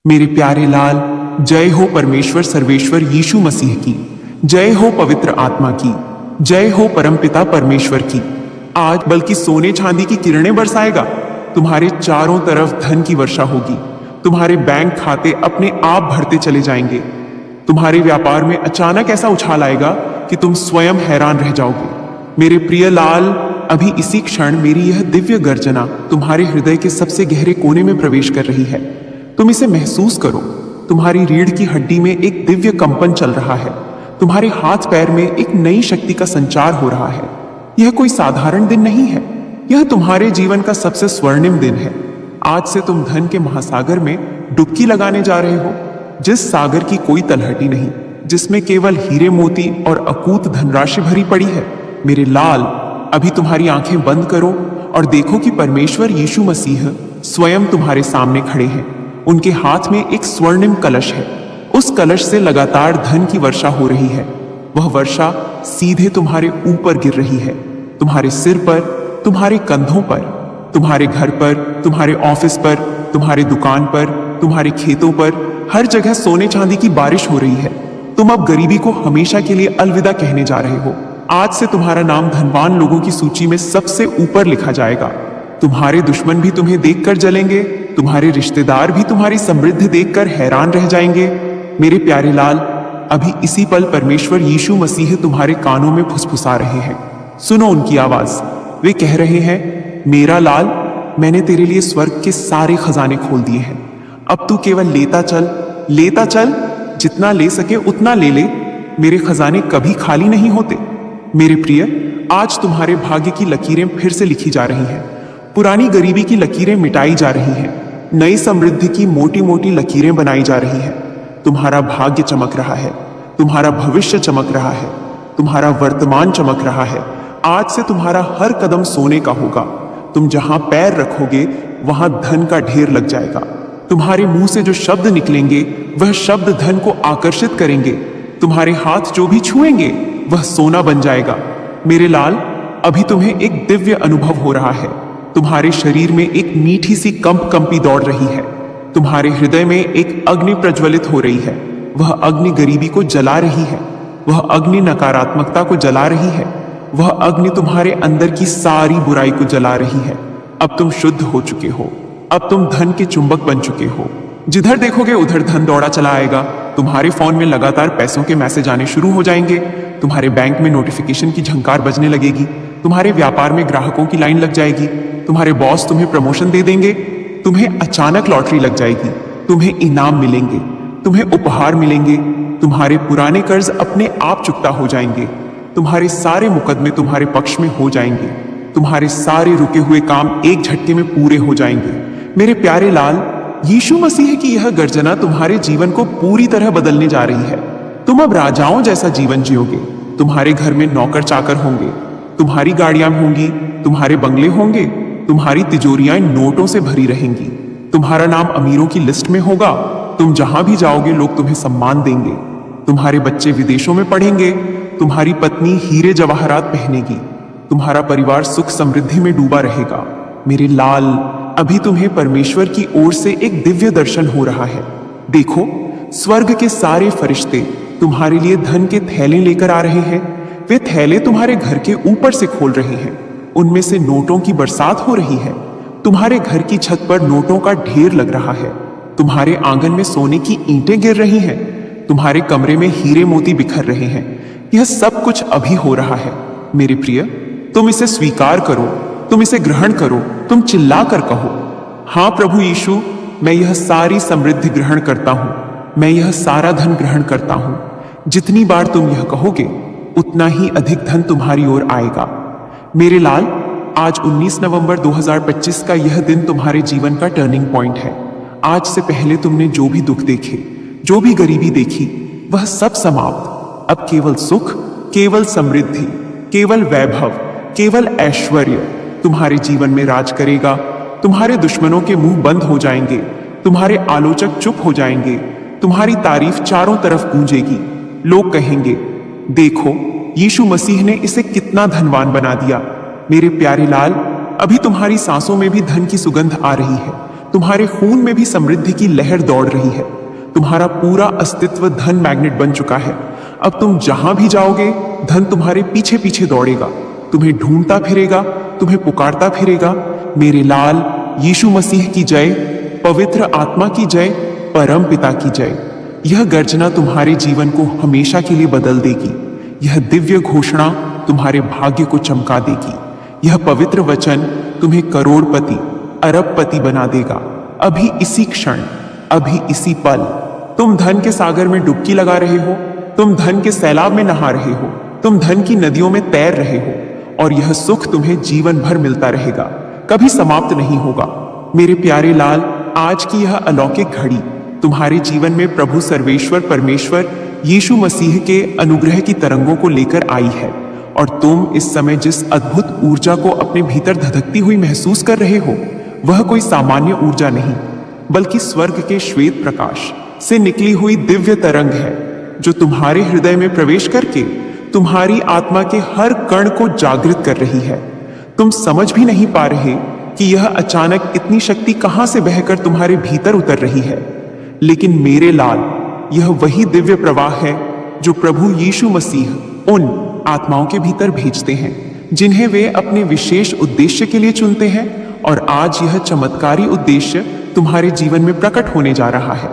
मेरे प्यारे लाल, जय हो परमेश्वर सर्वेश्वर यीशु मसीह की। जय हो पवित्र आत्मा की। जय हो परमपिता परमेश्वर की। आज बल्कि सोने चांदी की किरणें बरसाएगा। तुम्हारे चारों तरफ धन की वर्षा होगी। तुम्हारे बैंक खाते अपने आप भरते चले जाएंगे। तुम्हारे व्यापार में अचानक ऐसा उछाल आएगा कि तुम स्वयं हैरान रह जाओगे। मेरे प्रिय लाल, अभी इसी क्षण मेरी यह दिव्य गर्जना तुम्हारे हृदय के सबसे गहरे कोने में प्रवेश कर रही है। तुम इसे महसूस करो। तुम्हारी रीढ़ की हड्डी में एक दिव्य कंपन चल रहा है। तुम्हारे हाथ पैर में एक नई शक्ति का संचार हो रहा है। यह कोई साधारण दिन नहीं है, यह तुम्हारे जीवन का सबसे स्वर्णिम दिन है। आज से तुम धन के महासागर में डुबकी लगाने जा रहे हो, जिस सागर की कोई तलहटी नहीं, जिसमें केवल हीरे मोती और अकूत धनराशि भरी पड़ी है। मेरे लाल, अभी तुम्हारी आंखें बंद करो और देखो कि परमेश्वर यीशु मसीह स्वयं तुम्हारे सामने खड़े हैं। उनके हाथ में एक स्वर्णिम कलश है। उस कलश से लगातार धन की वर्षा हो रही है। वह वर्षा सीधे तुम्हारे ऊपर गिर रही है, तुम्हारे सिर पर, तुम्हारे कंधों पर, तुम्हारे घर पर, तुम्हारे ऑफिस पर, तुम्हारे दुकान पर, तुम्हारे खेतों पर, हर जगह सोने चांदी की बारिश हो रही है। तुम अब गरीबी को हमेशा के लिए अलविदा कहने जा रहे हो। आज से तुम्हारा नाम धनवान लोगों की सूची में सबसे ऊपर लिखा जाएगा। तुम्हारे दुश्मन भी तुम्हें देखकर जलेंगे। तुम्हारे रिश्तेदार भी तुम्हारी समृद्धि देखकर हैरान रह जाएंगे। मेरे प्यारे लाल, अभी इसी पल परमेश्वर यीशु मसीह तुम्हारे कानों में फुसफुसा रहे हैं। सुनो उनकी आवाज। वे कह रहे हैं, मेरा लाल, मैंने तेरे लिए स्वर्ग के सारे खजाने खोल दिए हैं। अब तू केवल लेता चल, लेता चल। जितना ले सके उतना ले ले। मेरे खजाने कभी खाली नहीं होते। मेरे प्रिय, आज तुम्हारे भाग्य की लकीरें फिर से लिखी जा रही हैं। पुरानी गरीबी की लकीरें मिटाई जा रही हैं। नई समृद्धि की मोटी मोटी लकीरें बनाई जा रही हैं। तुम्हारा भाग्य चमक रहा है, तुम्हारा भविष्य चमक रहा है, तुम्हारा वर्तमान चमक रहा है। आज से तुम्हारा हर कदम सोने का होगा। तुम जहां पैर रखोगे वहां धन का ढेर लग जाएगा। तुम्हारे मुंह से जो शब्द निकलेंगे वह शब्द धन को आकर्षित करेंगे। तुम्हारे हाथ जो भी छुएंगे वह सोना बन जाएगा। मेरे लाल, अभी तुम्हें एक दिव्य अनुभव हो रहा है। तुम्हारे शरीर में एक मीठी सी कंपी दौड़ रही है। तुम्हारे हृदय में एक अग्नि प्रज्वलित हो रही है। वह अग्नि गरीबी को जला रही है। वह अग्नि नकारात्मकता को जला रही है। वह अग्नि तुम्हारे अंदर की सारी बुराई को जला रही है। अब तुम शुद्ध हो चुके हो। अब तुम धन के चुंबक बन चुके हो। जिधर देखोगे उधर धन दौड़ा चला आएगा। तुम्हारे फोन में लगातार पैसों के मैसेज आने शुरू हो जाएंगे। तुम्हारे बैंक में नोटिफिकेशन की झंकार बजने लगेगी। तुम्हारे व्यापार में ग्राहकों की लाइन लग जाएगी। तुम्हारे बॉस तुम्हें प्रमोशन दे देंगे। तुम्हें अचानक लॉटरी लग जाएगी। तुम्हें इनाम मिलेंगे। तुम्हें उपहार मिलेंगे। तुम्हारे पुराने कर्ज अपने आप चुकता हो जाएंगे। तुम्हारे सारे मुकदमे तुम्हारे पक्ष में हो जाएंगे। तुम्हारे सारे रुके हुए काम एक झटके में पूरे हो जाएंगे। मेरे प्यारे लाल, यीशु मसीह की यह गर्जना तुम्हारे जीवन को पूरी तरह बदलने जा रही है। तुम अब राजाओं जैसा जीवन जियोगे। तुम्हारे घर में नौकर चाकर होंगे। तुम्हारी गाड़ियां होंगी। तुम्हारे बंगले होंगे। तुम्हारी तिजोरियां नोटों से भरी रहेंगी। तुम्हारा नाम अमीरों की लिस्ट में होगा। तुम जहां भी जाओगे लोग तुम्हें सम्मान देंगे। तुम्हारे बच्चे विदेशों में पढ़ेंगे। तुम्हारी पत्नी हीरे जवाहरात पहनेगी। तुम्हारा परिवार सुख समृद्धि में डूबा रहेगा। मेरे लाल, अभी तुम्हें परमेश्वर की ओर से एक दिव्य दर्शन हो रहा है। देखो, स्वर्ग के सारे फरिश्ते तुम्हारे लिए धन के थैले लेकर आ रहे हैं। वे थैले तुम्हारे घर के ऊपर से खोल रहे हैं। उनमें से नोटों की बरसात हो रही है। तुम्हारे घर की छत पर नोटों का ढेर लग रहा है। तुम्हारे आंगन में सोने की ईंटें गिर रही हैं। तुम्हारे कमरे में हीरे मोती बिखर रहे हैं। यह सब कुछ अभी हो रहा है। मेरे प्रिय, तुम इसे स्वीकार करो। तुम इसे ग्रहण करो। तुम चिल्ला कर कहो, हाँ प्रभु यीशु, मैं यह सारी समृद्धि ग्रहण करता हूं। मैं यह सारा धन ग्रहण करता हूं। जितनी बार तुम यह कहोगे उतना ही अधिक धन तुम्हारी ओर आएगा। मेरे लाल, आज 19 नवंबर 2025 का यह दिन तुम्हारे जीवन का टर्निंग पॉइंट है। आज से पहले तुमने जो भी दुख देखे, जो भी गरीबी देखी, वह सब समाप्त। अब केवल सुख, केवल समृद्धि, केवल वैभव, केवल ऐश्वर्य तुम्हारे जीवन में राज करेगा। तुम्हारे दुश्मनों के मुंह बंद हो जाएंगे। तुम्हारे आलोचक चुप हो जाएंगे। तुम्हारी तारीफ चारों तरफ गूंजेगी। लोग कहेंगे, देखो, यीशु मसीह ने इसे कितना धनवान बना दिया। मेरे प्यारे लाल, अभी तुम्हारी सांसों में भी धन की सुगंध आ रही है। तुम्हारे खून में भी समृद्धि की लहर दौड़ रही है। तुम्हारा पूरा अस्तित्व धन मैग्नेट बन चुका है। अब तुम जहां भी जाओगे धन तुम्हारे पीछे पीछे दौड़ेगा, तुम्हें ढूंढता फिरेगा, तुम्हें पुकारता फिरेगा। मेरे लाल, यीशु मसीह की जय, पवित्र आत्मा की जय, परम पिता की जय। यह गर्जना तुम्हारे जीवन को हमेशा के लिए बदल देगी। यह दिव्य घोषणा तुम्हारे भाग्य को चमका देगी। यह पवित्र वचन तुम्हें करोड़पति, अरबपति बना देगा। अभी इसी क्षण, अभी इसी पल। तुम धन के सागर में डुबकी लगा रहे हो, तुम धन के सैलाब में नहा रहे हो, तुम धन की नदियों में तैर रहे हो, और यह सुख तुम्हें जीवन भर मिलता रहेगा, कभी समाप्त नहीं होगा। मेरे प्यारे लाल, आज की यह अलौकिक घड़ी तुम्हारे जीवन में प्रभु सर्वेश्वर परमेश्वर यीशु मसीह के अनुग्रह की तरंगों को लेकर आई है, और तुम इस समय जिस अद्भुत ऊर्जा को अपने भीतर धधकती हुई महसूस कर रहे हो, वह कोई सामान्य ऊर्जा नहीं, बल्कि स्वर्ग के श्वेत प्रकाश से निकली हुई दिव्य तरंग है, जो तुम्हारे हृदय में प्रवेश करके तुम्हारी आत्मा के हर कण को जागृत कर रही है। तुम समझ भी नहीं पा रहे कि यह अचानक इतनी शक्ति कहां से बहकर तुम्हारे भीतर उतर रही है, लेकिन मेरे लाल, यह वही दिव्य प्रवाह है जो प्रभु यीशु मसीह उन आत्माओं के भीतर भेजते हैं जिन्हें वे अपने विशेष उद्देश्य के लिए चुनते हैं। और आज यह चमत्कारी उद्देश्य तुम्हारे जीवन में प्रकट होने जा रहा है।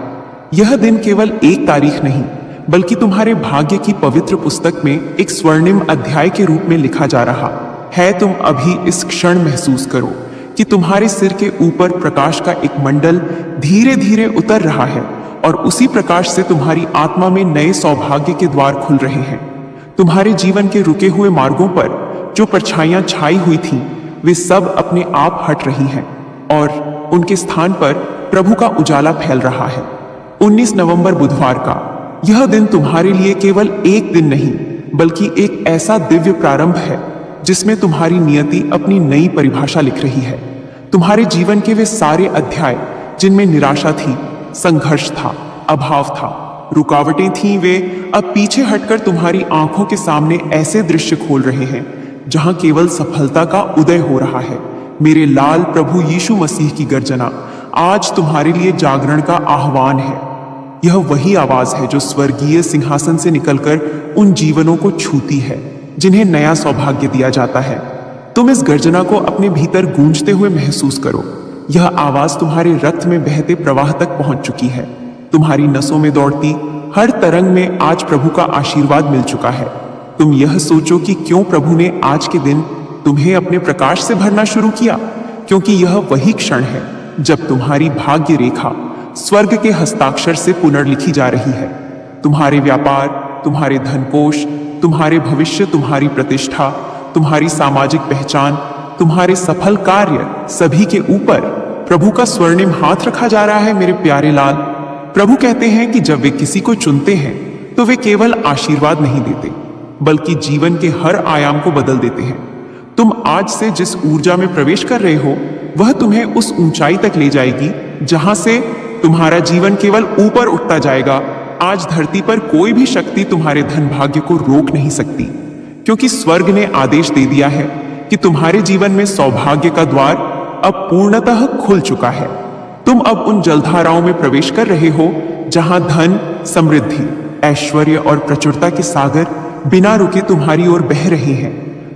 यह दिन केवल एक तारीख नहीं, बल्कि तुम्हारे भाग्य की पवित्र पुस्तक में एक स्वर्णिम अध्याय के रूप में लिखा जा रहा है। तुम अभी इस क्षण महसूस करो कि तुम्हारे सिर के ऊपर प्रकाश का एक मंडल धीरे धीरे उतर रहा है, और उसी प्रकाश से तुम्हारी आत्मा में नए सौभाग्य के द्वार खुल रहे हैं। तुम्हारे जीवन के रुके हुए मार्गों पर जो परछाइयां छाई हुई थीं, वे सब अपने आप हट रही हैं, और उनके स्थान पर प्रभु का उजाला फैल रहा है। 19 नवंबर बुधवार का यह दिन तुम्हारे लिए केवल एक दिन नहीं, बल्कि एक ऐसा दिव्य प्रारंभ है जिसमें तुम्हारी नियति अपनी नई परिभाषा लिख रही है। तुम्हारे जीवन के वे सारे अध्याय जिनमें निराशा थी, संघर्ष था, अभाव था, रुकावटें थीं, वे अब पीछे हटकर तुम्हारी आंखों के सामने ऐसे दृश्य खोल रहे हैं जहां केवल सफलता का उदय हो रहा है। मेरे लाल, प्रभु यीशु मसीह की गर्जना आज तुम्हारे लिए जागरण का आह्वान है। यह वही आवाज है जो स्वर्गीय सिंहासन से निकलकर उन जीवनों को छूती है जिन्हें नया सौभाग्य दिया जाता है। तुम इस गर्जना को अपने भीतर गूंजते हुए महसूस करो। यह आवाज तुम्हारे रक्त में बहते प्रवाह तक पहुंच चुकी है। तुम्हारी नसों में दौड़ती हर तरंग में आज प्रभु का आशीर्वाद मिल चुका है। तुम यह सोचो कि क्यों प्रभु ने आज के दिन तुम्हें अपने प्रकाश से भरना शुरू किया, क्योंकि यह वही क्षण है जब तुम्हारी भाग्य रेखा स्वर्ग के हस्ताक्षर से पुनर्लिखी जा रही है। तुम्हारे व्यापार, तुम्हारे धनकोष, तुम्हारे भविष्य, तुम्हारी प्रतिष्ठा, तुम्हारी सामाजिक पहचान, तुम्हारे सफल कार्य, सभी के ऊपर प्रभु का स्वर्णिम हाथ रखा जा रहा है। मेरे प्यारे लाल, प्रभु कहते हैं कि जब वे किसी को चुनते हैं तो वे केवल आशीर्वाद नहीं देते, बल्कि जीवन के हर आयाम को बदल देते हैं। तुम आज से जिस ऊर्जा में प्रवेश कर रहे हो, वह तुम्हें उस ऊंचाई तक ले जाएगी जहां से तुम्हारा जीवन केवल ऊपर उठता जाएगा। आज धरती पर कोई भी शक्ति तुम्हारे धन भाग्य को रोक नहीं सकती, क्योंकि स्वर्ग ने आदेश दे दिया है कि तुम्हारे जीवन में सौभाग्य का द्वार अब पूर्णतः खुल चुका है। तुम अब उन जलधाराओं में प्रवेश कर रहे हो जहां धन, समृद्धि, ऐश्वर्य और प्रचुरता के सागर बिना रुके तुम्हारी ओर बह रहे हैं।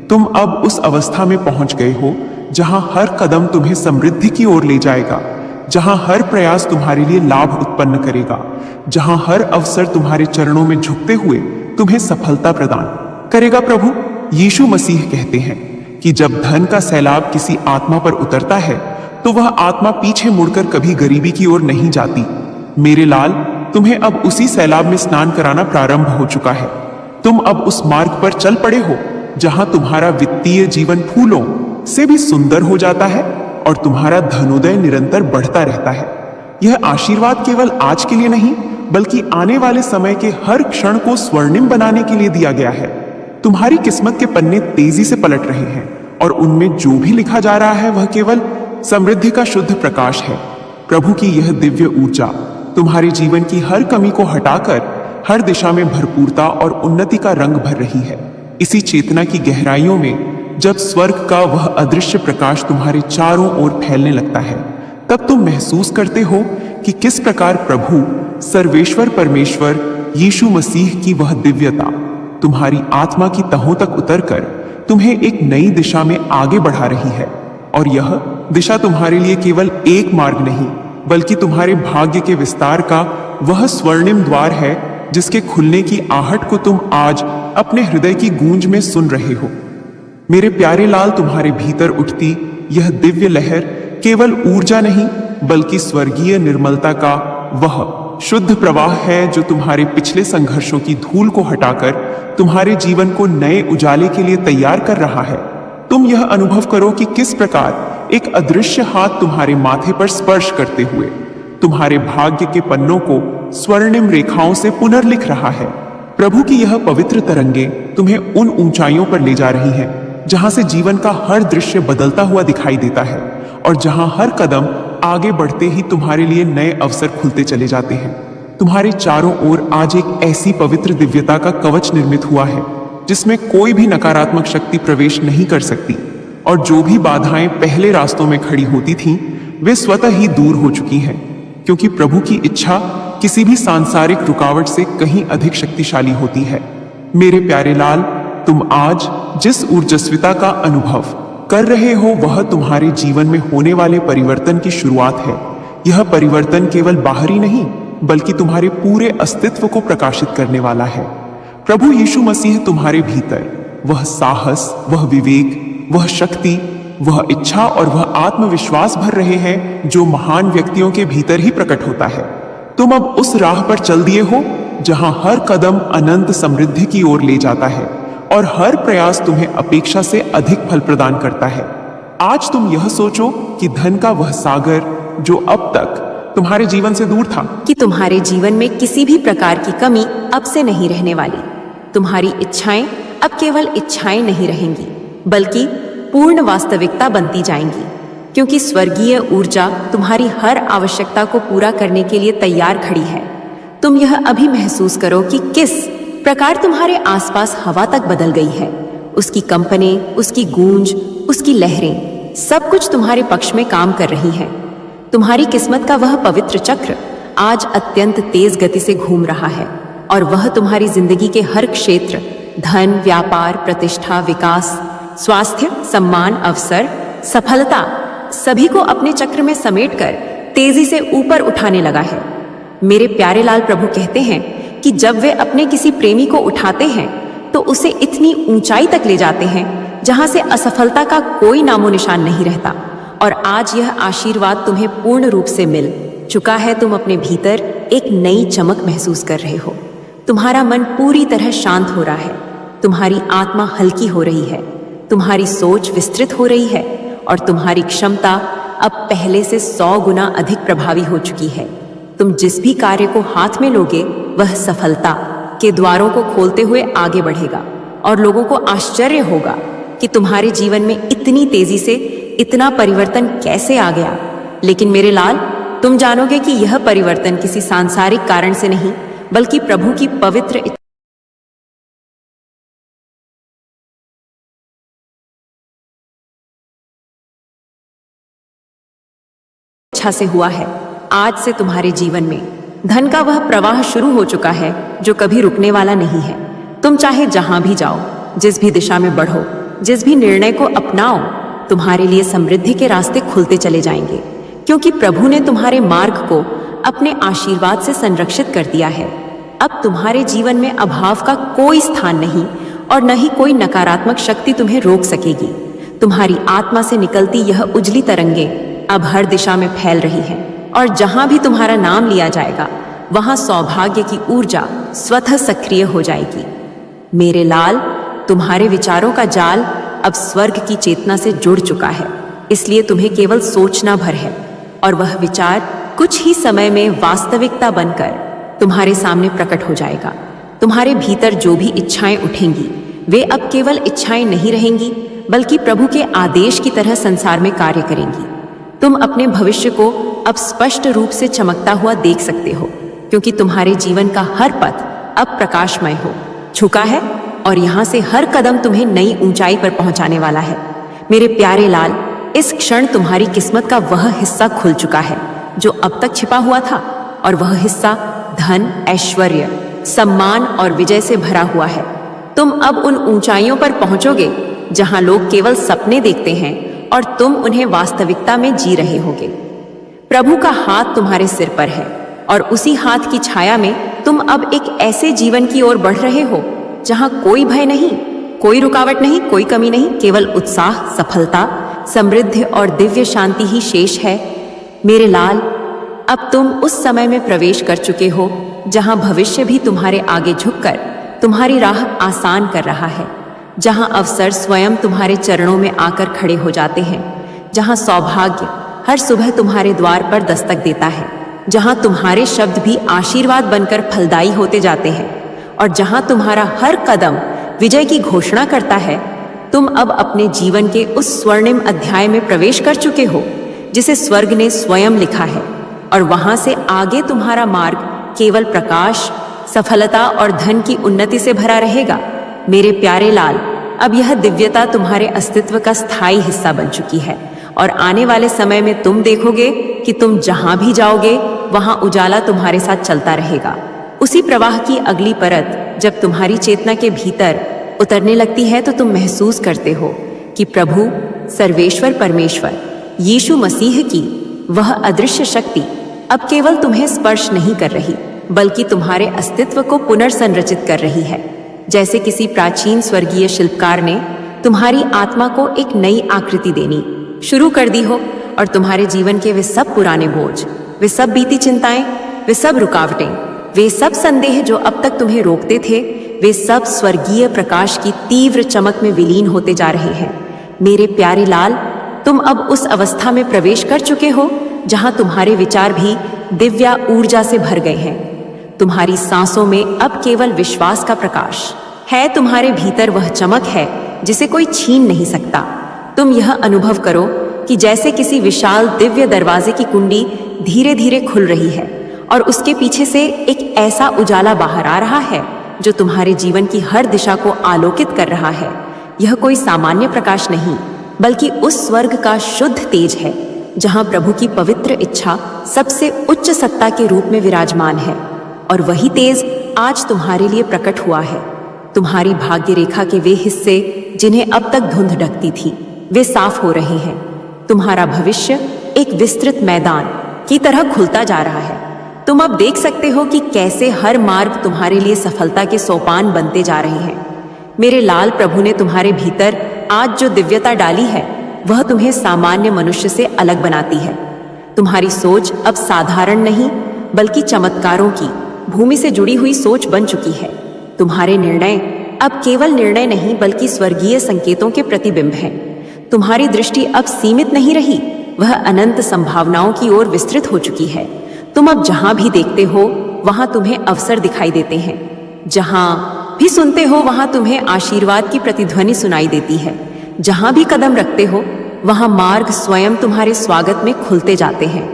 तुम अब उस अवस्था में पहुंच गए हो जहां हर कदम तुम्हें समृद्धि की ओर ले जाएगा, जहां हर प्रयास तुम्हारे लिए लाभ उत्पन्न करेगा, जहां हर अवसर तुम्हारे चरणों में झुकते हुए तुम्हें सफलता प्रदान करेगा। प्रभु यीशु मसीह कहते हैं कि जब धन का सैलाब किसी आत्मा पर उतरता है तो वह आत्मा पीछे मुड़कर कभी गरीबी की ओर नहीं जाती। मेरे लाल, तुम्हें अब उसी सैलाब में स्नान कराना प्रारंभ हो चुका है। तुम अब उस मार्ग पर चल पड़े हो जहां तुम्हारा वित्तीय जीवन फूलों से भी सुंदर हो जाता है और तुम्हारा धनोदय निरंतर बढ़ता रहता है। यह आशीर्वाद केवल आज के लिए नहीं, बल्कि आने वाले समय के हर क्षण को स्वर्णिम बनाने के लिए दिया गया है। तुम्हारी किस्मत के पन्ने तेजी से पलट रहे हैं और उनमें जो भी लिखा जा रहा है वह केवल समृद्धि का शुद्ध प्रकाश है। प्रभु की यह दिव्य ऊर्जा तुम्हारे जीवन की हर कमी को हटाकर हर दिशा में भरपूरता और उन्नति का रंग भर रही है। इसी चेतना की गहराइयों में जब स्वर्ग का वह अदृश्य प्रकाश तुम्हारे चारों ओर फैलने लगता है, तब तुम महसूस करते हो कि किस प्रकार प्रभु सर्वेश्वर परमेश्वर यीशु मसीह की वह दिव्यता तुम्हारी आत्मा की तहों तक उतरकर तुम्हें एक नई दिशा में आगे बढ़ा रही है। और यह दिशा तुम्हारे लिए केवल एक मार्ग नहीं, बल्कि तुम्हारे भाग्य के विस्तार का वह स्वर्णिम द्वार है जिसके खुलने की आहट को तुम आज अपने हृदय की गूंज में सुन रहे हो। मेरे प्यारे लाल, तुम्हारे भीतर उठती यह दिव्य लहर केवल ऊर्जा नहीं, बल्कि स्वर्गीय निर्मलता का वह शुद्ध प्रवाह है जो तुम्हारे पिछले संघर्षों की धूल को हटाकर तुम्हारे जीवन को नए उजाले के लिए तैयार कर रहा है। तुम यह अनुभव करो कि किस प्रकार एक अदृश्य हाथ तुम्हारे माथे पर स्पर्श करते हुए तुम्हारे भाग्य के पन्नों को स्वर्णिम रेखाओं से पुनर्लिख रहा है। प्रभु की यह पवित्र तरंगे तुम्हें उन ऊंचाइयों पर ले जा रही हैं जहां से जीवन का हर दृश्य बदलता हुआ दिखाई देता है और जहां हर कदम आगे बढ़ते ही तुम्हारे लिए नए अवसर खुलते चले जाते हैं। तुम्हारे चारों ओर आज एक ऐसी पवित्र दिव्यता का कवच निर्मित हुआ है जिसमें कोई भी नकारात्मक शक्ति प्रवेश नहीं कर सकती, और जो भी बाधाएं पहले रास्तों में खड़ी होती थीं, वे स्वतः ही दूर हो चुकी हैं, क्योंकि प्रभु की इच्छा किसी भी सांसारिक रुकावट से कहीं अधिक शक्तिशाली होती है। मेरे प्यारे लाल, तुम आज जिस ऊर्जस्विता का अनुभव कर रहे हो वह तुम्हारे जीवन में होने वाले परिवर्तन की शुरुआत है। यह परिवर्तन केवल बाहरी नहीं, बल्कि तुम्हारे पूरे अस्तित्व को प्रकाशित करने वाला है। प्रभु यीशु मसीह तुम्हारे भीतर वह साहस, वह विवेक, वह शक्ति, वह इच्छा और वह आत्मविश्वास भर रहे हैं जो महान व्यक्तियों के भीतर ही प्रकट होता है। तुम अब उस राह पर चल दिए हो जहां हर कदम अनंत समृद्धि की ओर ले जाता है और हर प्रयास तुम्हें अपेक्षा से अधिक फल प्रदान करता है। आज तुम यह सोचो कि धन का वह सागर जो अब तक तुम्हारे जीवन से दूर था, कि तुम्हारे जीवन में किसी भी प्रकार की कमी अब से नहीं रहने वाली। तुम्हारी इच्छाएं अब केवल इच्छाएं नहीं रहेंगी, बल्कि पूर्ण वास्तविकता बनती जाएंगी, क्योंकि स्वर्गीय ऊर्जा तुम्हारी हर आवश्यकता को पूरा करने के लिए तैयार खड़ी है। तुम यह अभी महसूस करो कि किस प्रकार तुम्हारे आसपास हवा तक बदल गई है। उसकी कंपनें, उसकी गूंज, उसकी लहरें, सब कुछ तुम्हारे पक्ष में काम कर रही है। तुम्हारी किस्मत का वह पवित्र चक्र आज अत्यंत तेज गति से घूम रहा है, और वह तुम्हारी जिंदगी के हर क्षेत्र, धन, व्यापार, प्रतिष्ठा, विकास, स्वास्थ्य, सम्मान, अवसर, सफलता, सभी को अपने चक्र में समेटकर तेजी से ऊपर उठाने लगा है। मेरे प्यारे लाल, प्रभु कहते हैं कि जब वे अपने किसी प्रेमी को उठाते हैं तो उसे इतनी ऊंचाई तक ले जाते हैं जहां से असफलता का कोई नामो निशान नहीं रहता। और आज यह आशीर्वाद तुम्हें पूर्ण रूप से मिल चुका है। तुम अपने भीतर एक नई चमक महसूस कर रहे हो। तुम्हारा मन पूरी तरह शांत हो रहा है, तुम्हारी आत्मा हल्की हो रही है, तुम्हारी सोच विस्तृत हो रही है, और तुम्हारी क्षमता अब पहले से 100 गुना अधिक प्रभावी हो चुकी है। तुम जिस भी कार्य को हाथ में लोगे वह सफलता के द्वारों को खोलते हुए आगे बढ़ेगा, और लोगों को आश्चर्य होगा कि तुम्हारे जीवन में इतनी तेजी से इतना परिवर्तन कैसे आ गया। लेकिन मेरे लाल, तुम जानोगे कि यह परिवर्तन किसी सांसारिक कारण से नहीं, बल्कि प्रभु की पवित्र इच्छा से हुआ है। आज से तुम्हारे जीवन में धन का वह प्रवाह शुरू हो चुका है जो कभी रुकने वाला नहीं है। तुम चाहे जहां भी जाओ, जिस भी दिशा में बढ़ो, जिस भी निर्णय को अपनाओ, तुम्हारे लिए समृद्धि के रास्ते खुलते चले जाएंगे, क्योंकि प्रभु ने तुम्हारे मार्ग को अपने आशीर्वाद से संरक्षित कर दिया है। अब तुम्हारे जीवन में अभाव का कोई स्थान नहीं, और न ही कोई नकारात्मक शक्ति तुम्हें रोक सकेगी। तुम्हारी आत्मा से निकलती यह उजली तरंगे अब हर दिशा में फैल रही है, और जहां भी तुम्हारा नाम लिया जाएगा वहां सौभाग्य की ऊर्जा स्वतः सक्रिय हो जाएगी। मेरे लाल, तुम्हारे विचारों का जाल अब स्वर्ग की चेतना से जुड़ चुका है, इसलिए तुम्हें केवल सोचना भर है, और वह विचार कुछ ही समय में वास्तविकता बनकर तुम्हारे सामने प्रकट हो जाएगा। तुम्हारे भीतर जो भी इच्छाएं उठेंगी वे अब केवल इच्छाएं नहीं रहेंगी, बल्कि प्रभु के आदेश की तरह संसार में कार्य करेंगी। तुम अपने भविष्य को अब स्पष्ट रूप से चमकता हुआ देख सकते हो, क्योंकि तुम्हारे जीवन का हर पथ अब प्रकाशमय हो चुका है, और यहाँ से हर कदम तुम्हें नई ऊंचाई पर पहुंचाने वाला है। मेरे प्यारे लाल, इस क्षण तुम्हारी किस्मत का वह हिस्सा खुल चुका है जो अब तक छिपा हुआ था, और वह हिस्सा धन, ऐश्वर्य, सम्मान और विजय से भरा हुआ है। तुम अब उन ऊंचाइयों पर पहुंचोगे जहां लोग केवल सपने देखते हैं और तुम उन्हें वास्तविकता में जी रहे होगे। प्रभु का हाथ तुम्हारे सिर पर है और उसी हाथ की छाया में तुम अब एक ऐसे जीवन की ओर बढ़ रहे हो जहां कोई भय नहीं, कोई रुकावट नहीं, कोई कमी नहीं, केवल उत्साह, सफलता, समृद्धि और दिव्य शांति ही शेष है। मेरे लाल, अब तुम उस समय में प्रवेश कर चुके हो जहां भविष्य भी तुम्हारे आगे झुककर तुम्हारी राह आसान कर रहा है, जहां अवसर स्वयं तुम्हारे चरणों में आकर खड़े हो जाते हैं, जहां सौभाग्य हर सुबह तुम्हारे द्वार पर दस्तक देता है, जहां तुम्हारे शब्द भी आशीर्वाद बनकर फलदायी होते जाते हैं, और जहां तुम्हारा हर कदम विजय की घोषणा करता है। तुम अब अपने जीवन के उस स्वर्णिम अध्याय में प्रवेश कर चुके हो जिसे स्वर्ग ने स्वयं लिखा है, और वहां से आगे तुम्हारा मार्ग केवल प्रकाश, सफलता और धन की उन्नति से भरा रहेगा। मेरे प्यारे लाल, अब यह दिव्यता तुम्हारे अस्तित्व का स्थायी हिस्सा बन चुकी है, और आने वाले समय में तुम देखोगे कि तुम जहां भी जाओगे वहां उजाला तुम्हारे साथ चलता रहेगा। उसी प्रवाह की अगली परत जब तुम्हारी चेतना के भीतर उतरने लगती है तो तुम महसूस करते हो कि प्रभु, सर्वेश्वर परमेश्वर यीशु मसीह की वह अदृश्य शक्ति अब केवल तुम्हें स्पर्श नहीं कर रही, बल्कि तुम्हारे अस्तित्व को पुनर्संरचित कर रही है। जैसे किसी प्राचीन स्वर्गीय शिल्पकार ने तुम्हारी आत्मा को एक नई आकृति देनी शुरू कर दी हो, और तुम्हारे जीवन के वे सब पुराने बोझ, वे सब बीती चिंताएं, वे सब रुकावटें, वे सब संदेह जो अब तक तुम्हें रोकते थे, वे सब स्वर्गीय प्रकाश की तीव्र चमक में विलीन होते जा रहे हैं। मेरे प्यारे लाल, तुम अब उस अवस्था में प्रवेश कर चुके हो जहां तुम्हारे विचार भी दिव्या ऊर्जा से भर गए हैं। तुम्हारी सांसों में अब केवल विश्वास का प्रकाश है, तुम्हारे भीतर वह चमक है जिसे कोई छीन नहीं सकता। तुम यह अनुभव करो कि जैसे किसी विशाल दिव्य दरवाजे की कुंडी धीरे धीरे खुल रही है, और उसके पीछे से एक ऐसा उजाला बाहर आ रहा है जो तुम्हारे जीवन की हर दिशा को आलोकित कर रहा है। यह कोई सामान्य प्रकाश नहीं, बल्कि उस स्वर्ग का शुद्ध तेज है जहां प्रभु की पवित्र इच्छा सबसे उच्च सत्ता के रूप में विराजमान है, और वही तेज आज तुम्हारे लिए प्रकट हुआ है। तुम्हारी भाग्य रेखा के वे हिस्से जिन्हें अब तक धुंध ढकती थी, वे साफ हो रहे हैं। तुम्हारा भविष्य एक विस्तृत मैदान की तरह खुलता जा रहा है। तुम अब देख सकते हो कि कैसे हर मार्ग तुम्हारे लिए सफलता के सोपान बनते जा रहे हैं। मेरे लाल, प्रभु ने तुम्हारे भीतर आज जो दिव्यता डाली है वह तुम्हें सामान्य मनुष्य से अलग बनाती है। तुम्हारी सोच अब साधारण नहीं, बल्कि चमत्कारों की भूमि से जुड़ी हुई सोच बन चुकी है। तुम्हारे निर्णय अब केवल निर्णय नहीं, बल्कि स्वर्गीय संकेतों के प्रतिबिंब हैं। तुम्हारी दृष्टि अब सीमित नहीं रही, वह अनंत संभावनाओं की ओर विस्तृत हो चुकी है। तुम अब जहां भी देखते हो वहां तुम्हें अवसर दिखाई देते हैं, जहां भी सुनते हो वहां तुम्हें आशीर्वाद की प्रतिध्वनि सुनाई देती है। जहां भी कदम रखते हो वहां मार्ग स्वयं तुम्हारे स्वागत में खुलते जाते हैं।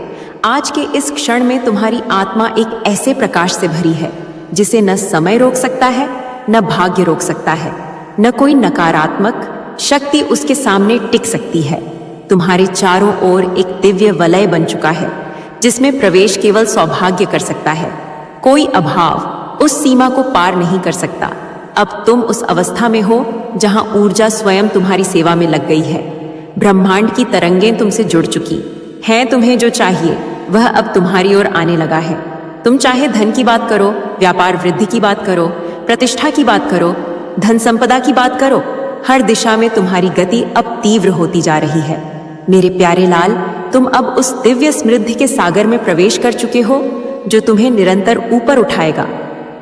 आज के इस क्षण में तुम्हारी आत्मा एक ऐसे प्रकाश से भरी है जिसे न समय रोक सकता है, न भाग्य रोक सकता है, न कोई नकारात्मक शक्ति उसके सामने टिक सकती है। तुम्हारे चारों ओर एक दिव्य वलय बन चुका है जिसमें प्रवेश केवल सौभाग्य कर सकता है। कोई अभाव उस सीमा को पार नहीं कर सकता। अब तुम उस अवस्था में हो जहां ऊर्जा स्वयं तुम्हारी सेवा में लग गई है। ब्रह्मांड की तरंगें तुमसे जुड़ चुकी हैं। तुम्हें जो चाहिए वह अब तुम्हारी ओर आने लगा है। तुम चाहे धन की बात करो, व्यापार वृद्धि की बात करो, प्रतिष्ठा की बात करो, धन संपदा की बात करो, हर दिशा में तुम्हारी गति अब तीव्र होती जा रही है। मेरे प्यारे लाल, तुम अब उस दिव्य समृद्धि के सागर में प्रवेश कर चुके हो जो तुम्हें निरंतर ऊपर उठाएगा।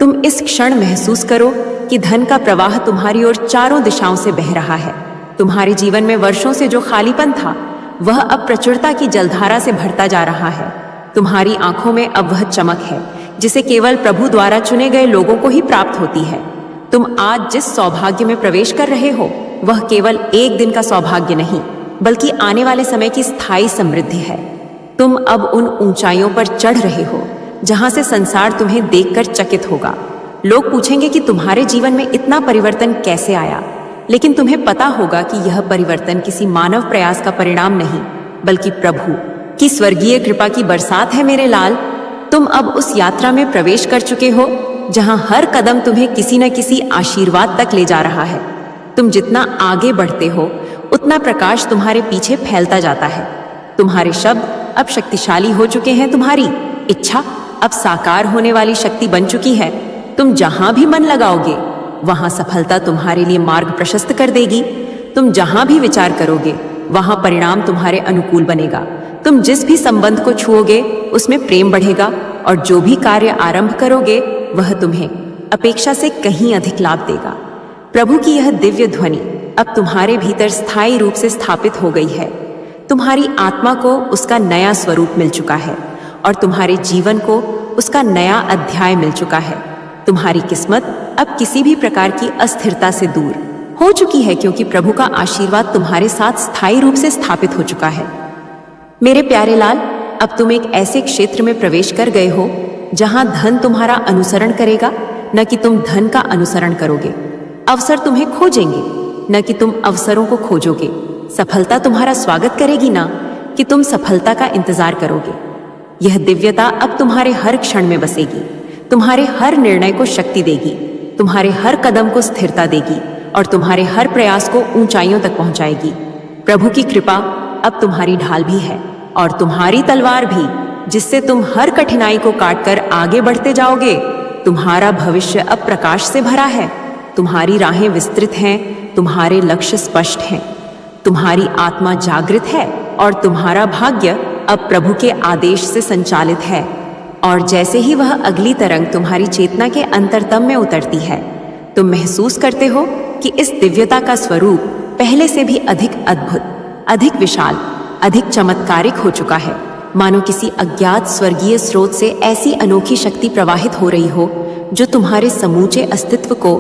तुम इस क्षण महसूस करो कि धन का प्रवाह तुम्हारी ओर चारों दिशाओं से बह रहा है। तुम्हारे जीवन में वर्षों से जो खालीपन था वह अब प्रचुरता की जलधारा से भरता जा रहा है। तुम्हारी आंखों में अब वह चमक है जिसे केवल प्रभु द्वारा चुने गए लोगों को ही प्राप्त होती है। तुम आज जिस सौभाग्य में प्रवेश कर रहे हो वह केवल एक दिन का सौभाग्य नहीं, बल्कि आने वाले समय की स्थायी समृद्धि है। तुम अब उन ऊंचाइयों पर चढ़ रहे हो जहां से संसार तुम्हें देखकर चकित होगा। लोग पूछेंगे कि तुम्हारे जीवन में इतना परिवर्तन कैसे आया। लेकिन तुम्हें पता होगा कि यह परिवर्तन किसी मानव प्रयास का परिणाम नहीं, बल्कि प्रभु की स्वर्गीय कृपा की बरसात है। मेरे लाल, तुम अब उस यात्रा में प्रवेश कर चुके हो जहां हर कदम तुम्हें किसी न किसी आशीर्वाद तक ले जा रहा है। तुम जितना आगे बढ़ते हो उतना प्रकाश तुम्हारे पीछे फैलता जाता है। तुम्हारे शब्द अब शक्तिशाली हो चुके हैं, तुम्हारी इच्छा अब साकार होने वाली शक्ति बन चुकी है। तुम जहां भी मन लगाओगे वहां सफलता तुम्हारे लिए मार्ग प्रशस्त कर देगी। तुम जहां भी विचार करोगे वहां परिणाम तुम्हारे अनुकूल बनेगा। तुम जिस भी संबंध को छुओगे उसमें प्रेम बढ़ेगा, और जो भी कार्य आरंभ करोगे वह तुम्हें अपेक्षा से कहीं अधिक लाभ देगा। प्रभु की यह दिव्य ध्वनि अब तुम्हारे भीतर स्थायी रूप से स्थापित हो गई है। तुम्हारी आत्मा को उसका नया स्वरूप मिल चुका है और तुम्हारे जीवन को उसका नया अध्याय मिल चुका है। तुम्हारी किस्मत अब किसी भी प्रकार की अस्थिरता से दूर हो चुकी है, क्योंकि प्रभु का आशीर्वाद तुम्हारे साथ स्थायी रूप से स्थापित हो चुका है। मेरे प्यारे लाल, अब तुम एक ऐसे क्षेत्र में प्रवेश कर गए हो जहां धन तुम्हारा अनुसरण करेगा, न कि तुम धन का अनुसरण करोगे। अवसर तुम्हें खोजेंगे, न कि तुम अवसरों को खोजोगे। सफलता तुम्हारा स्वागत करेगी, ना कि तुम सफलता का इंतजार करोगे। यह दिव्यता अब तुम्हारे हर क्षण में बसेगी, तुम्हारे हर निर्णय को शक्ति देगी, तुम्हारे हर कदम को स्थिरता देगी और तुम्हारे हर प्रयास को ऊंचाइयों तक पहुंचाएगी। प्रभु की कृपा अब तुम्हारी ढाल भी है और तुम्हारी तलवार भी, जिससे तुम हर कठिनाई को काटकर आगे बढ़ते जाओगे। तुम्हारा भविष्य अब प्रकाश से भरा है, तुम्हारी राहें विस्तृत हैं, तुम्हारे लक्ष्य स्पष्ट हैं, तुम्हारी आत्मा जागृत है और तुम्हारा भाग्य अब प्रभु के आदेश से संचालित है। और जैसे ही वह अगली तरंग तुम्हारी चेतना के अंतरतम में उतरती है, तुम महसूस करते हो कि इस दिव्यता का स्वरूप पहले से भी अधिक अद्भुत, अधिक विशाल, अधिक चमत्कारिक हो चुका है। मानो किसी अज्ञात स्वर्गीय स्रोत से ऐसी अनोखी शक्ति प्रवाहित हो रही हो जो तुम्हारे समूचे अस्तित्व को